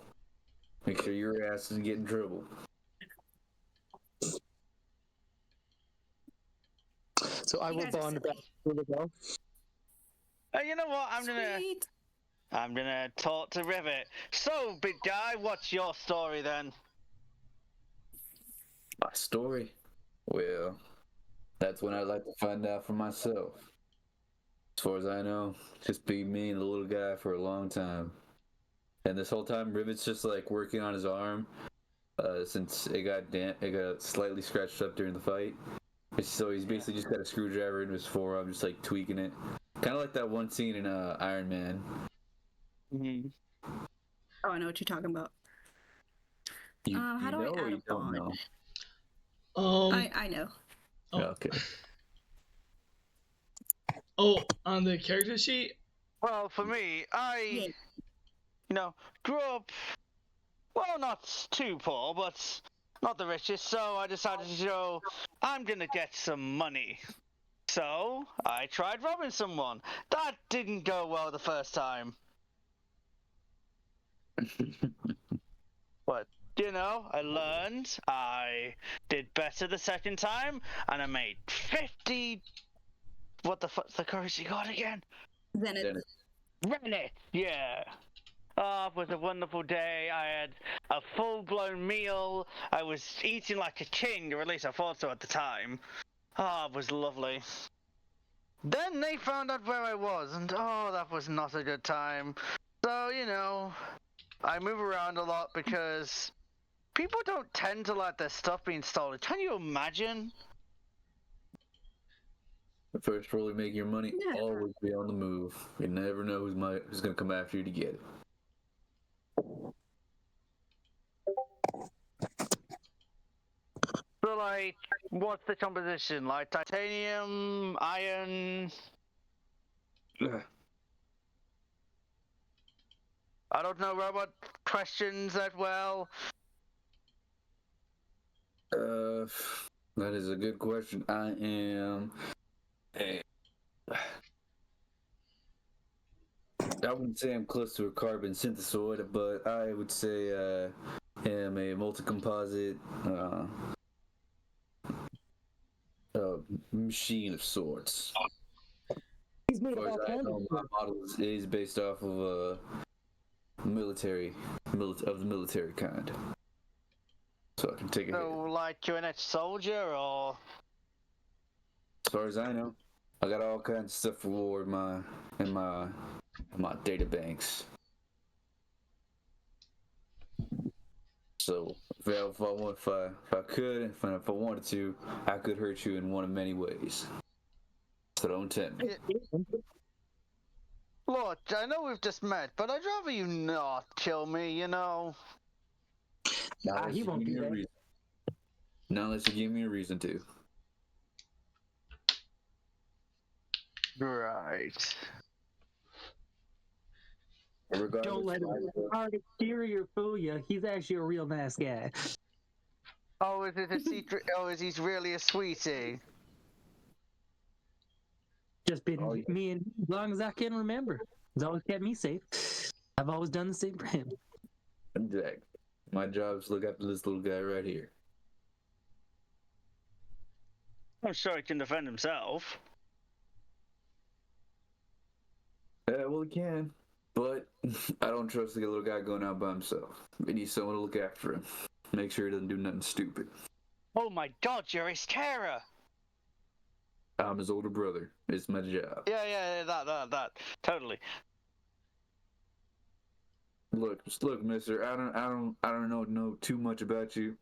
Make sure your ass doesn't get in trouble. So I You will guys are bond silly. back with the bell. You know what? Sweet. I'm gonna talk to Rivet. So, big guy, what's your story then? My story? Well, that's when I'd like to find out for myself. As far as I know, just be me and the little guy for a long time. And this whole time, Rivet's just like working on his arm, since it got slightly scratched up during the fight. So he's basically just got a screwdriver in his forearm, just like tweaking it, kind of like that one scene in Iron Man. Mm-hmm. Oh, I know what you're talking about. You How do I know or add you a don't bond? know? I know. Oh. Okay. Oh, on the character sheet? Well, for me, Yeah. Grew up, well, not too poor, but not the richest, so I decided I'm gonna get some money. So, I tried robbing someone. That didn't go well the first time. But, I learned, I did better the second time, and I made 50... What the fuck's the currency called again? Zenith. Rennet! Yeah. It was a wonderful day. I had a full-blown meal. I was eating like a king, or at least I thought so at the time. It was lovely. Then they found out where I was, and that was not a good time. So, I move around a lot because people don't tend to like their stuff being stolen. Can you imagine? The first rule of making your money, Yeah. always be on the move. You never know who's gonna come after you to get it. So, like, what's the composition? Like titanium, iron? I don't know robot questions that well. That is a good question. I am I wouldn't say I'm close to a carbon synthesoid, but I would say I am a multi-composite machine of sorts. He's made As far as I know, my model is based off of military kind. So I can take a hit. So, like, you're an ex-soldier, or? As far as I know, I got all kinds of stuff for war in my data banks. So if I wanted to, I could hurt you in one of many ways. So don't tempt me. Look, I know we've just met, but I'd rather you not kill me, Not unless he you won't give me do a that. reason. Not unless you give me a reason to. Right. Regardless, Don't let him hard exterior fool you. He's actually a real nice guy. Oh, is it a secret? Oh, is he really a sweetie? Just been Oh, yeah. me and as long as I can remember. He's always kept me safe. I've always done the same for him. Exactly. My job is to look after this little guy right here. I'm sure he can defend himself. Well, he can, but I don't trust the little guy going out by himself. We need someone to look after him. Make sure he doesn't do nothing stupid. Oh my god, you're his carer! I'm his older brother. It's my job. Yeah, that. Totally. Look, mister, I don't know too much about you,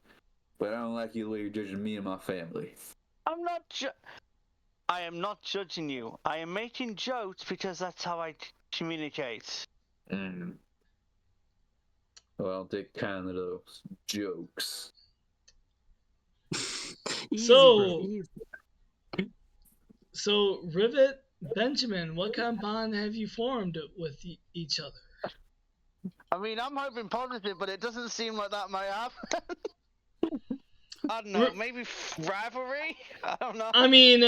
but I don't like you the way you're judging me and my family. I am not judging you. I am making jokes because that's how I communicate. Well, I'll take kind of those jokes. Easy, So- bro, easy. So, Rivet, Benjamin, what kind of bond have you formed with each other? I mean, I'm hoping positive, but it doesn't seem like that might happen. I don't know, maybe rivalry? I don't know. I mean,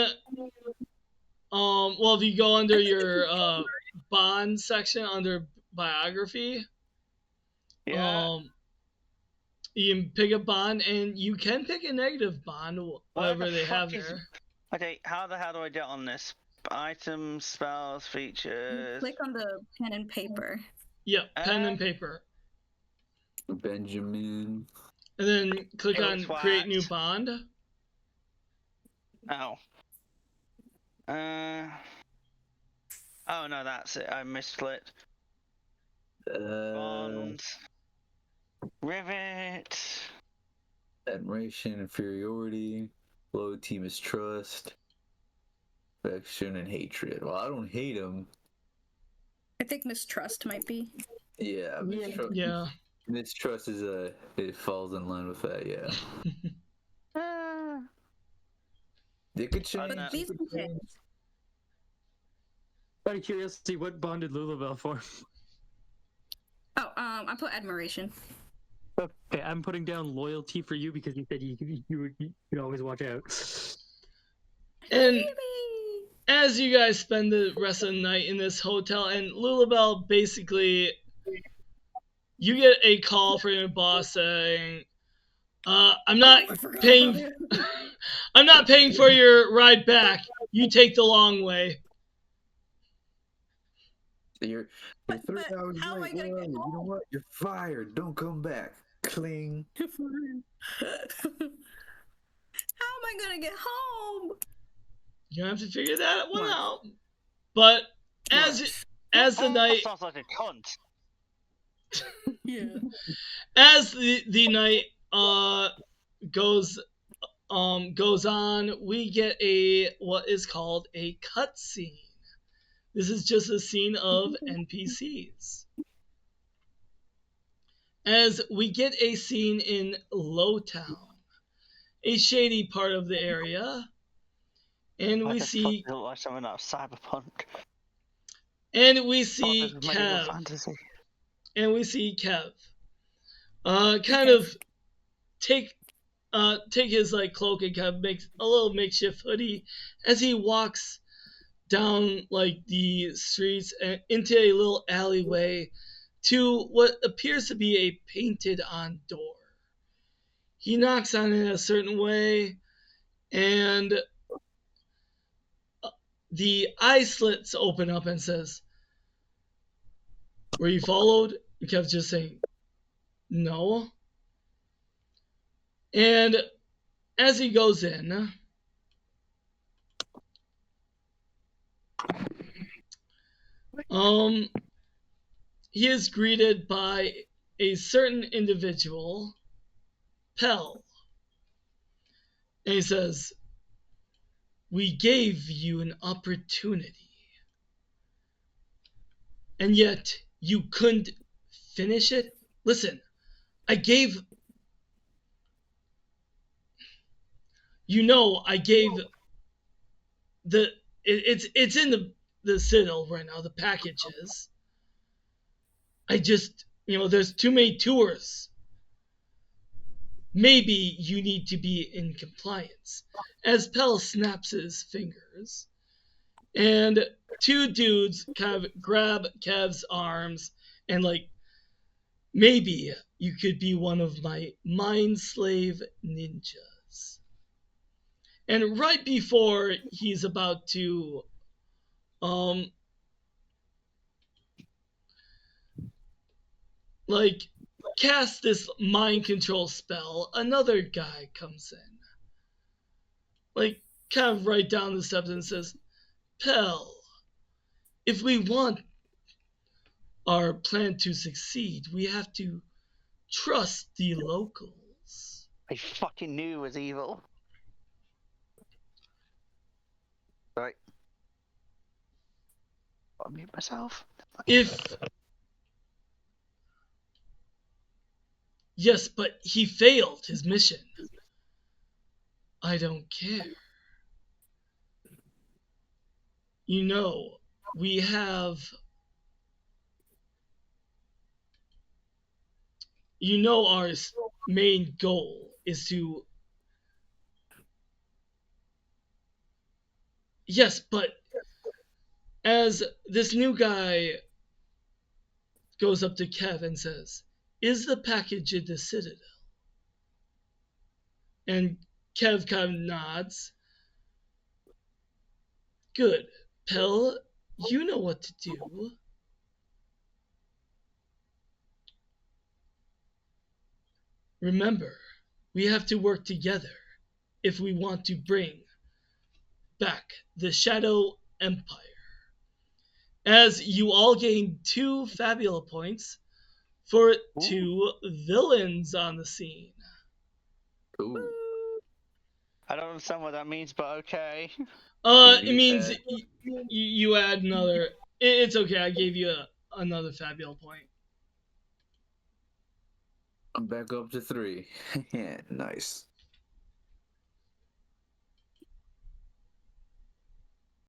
well, if you go under your bond section under biography, Yeah. you can pick a bond, and you can pick a negative bond, whatever the they have fuck is- there. Okay, how the hell do I get on this items, spells, features. Click on the pen and paper. Yep, pen and Um, paper. Benjamin. And then click Oh, on it's create new whacked. bond. Oh. Oh no, that's it. I misclicked. Bond. Rivet. Admiration, inferiority, loyalty, mistrust, affection, and hatred. Well, I don't hate him. I think mistrust might be. Yeah, Yeah. mistrust is it falls in line with that. Yeah, they could change. no. These can change. Out of curiosity, what bond did Lulabelle for? Oh, I put admiration. Okay, I'm putting down loyalty for you because you said you could always watch out. And Yippee! as you guys spend the rest of the night in this hotel, and Lulabelle basically, you get a call from your boss saying, I'm not I forgot paying. about it. I'm not paying for your ride back. You take the long way. You're But 3 hours how am I late. gonna Where are get you? You know home? what? You're fired. Don't come back. Cling. How am I gonna get home? You have to figure that one What? out. But as the night Sounds like a cunt. Yeah. as the night goes on, we get a what is called a cutscene. This is just a scene of NPCs. As we get a scene in Lowtown, a shady part of the area, and Why we the fuck see does it look like something out of Cyberpunk? see What is medieval Kev, fantasy? kind of take his like cloak and kind of makes a little makeshift hoodie as he walks down like the streets and into a little alleyway to what appears to be a painted on door. He knocks on it a certain way, and the eye slits open up and says, "Were you followed?" And Kev's just saying, "No." And as he goes in, he is greeted by a certain individual, Pell. And he says, "We gave you an opportunity, and yet you couldn't finish it. Listen, I gave the it's in the Citadel right now, the packages. I just, there's too many tours. Maybe you need to be in compliance." As Pell snaps his fingers, and two dudes kind of grab Kev's arms and like, "Maybe you could be one of my mind slave ninjas." And right before he's about to like cast this mind control spell, another guy comes in. Like kind of right down the steps and says, "Pell, if we want our plan to succeed, we have to trust the locals." I fucking knew it was evil. Right. I'll mute myself. Yes, but he failed his mission. "I don't care. We have our main goal is to..." Yes, but as this new guy goes up to Kev and says, "Is the package in the Citadel?" And Kev kind of nods. "Good. Pill, you know what to do. Remember, we have to work together if we want to bring back the Shadow Empire. As you all gain 2 Fabula points for 2 villains on the scene. Ooh. I don't understand what that means, but okay. It means you add another. It's okay. I gave you another Fabula point. I'm back up to 3. Nice.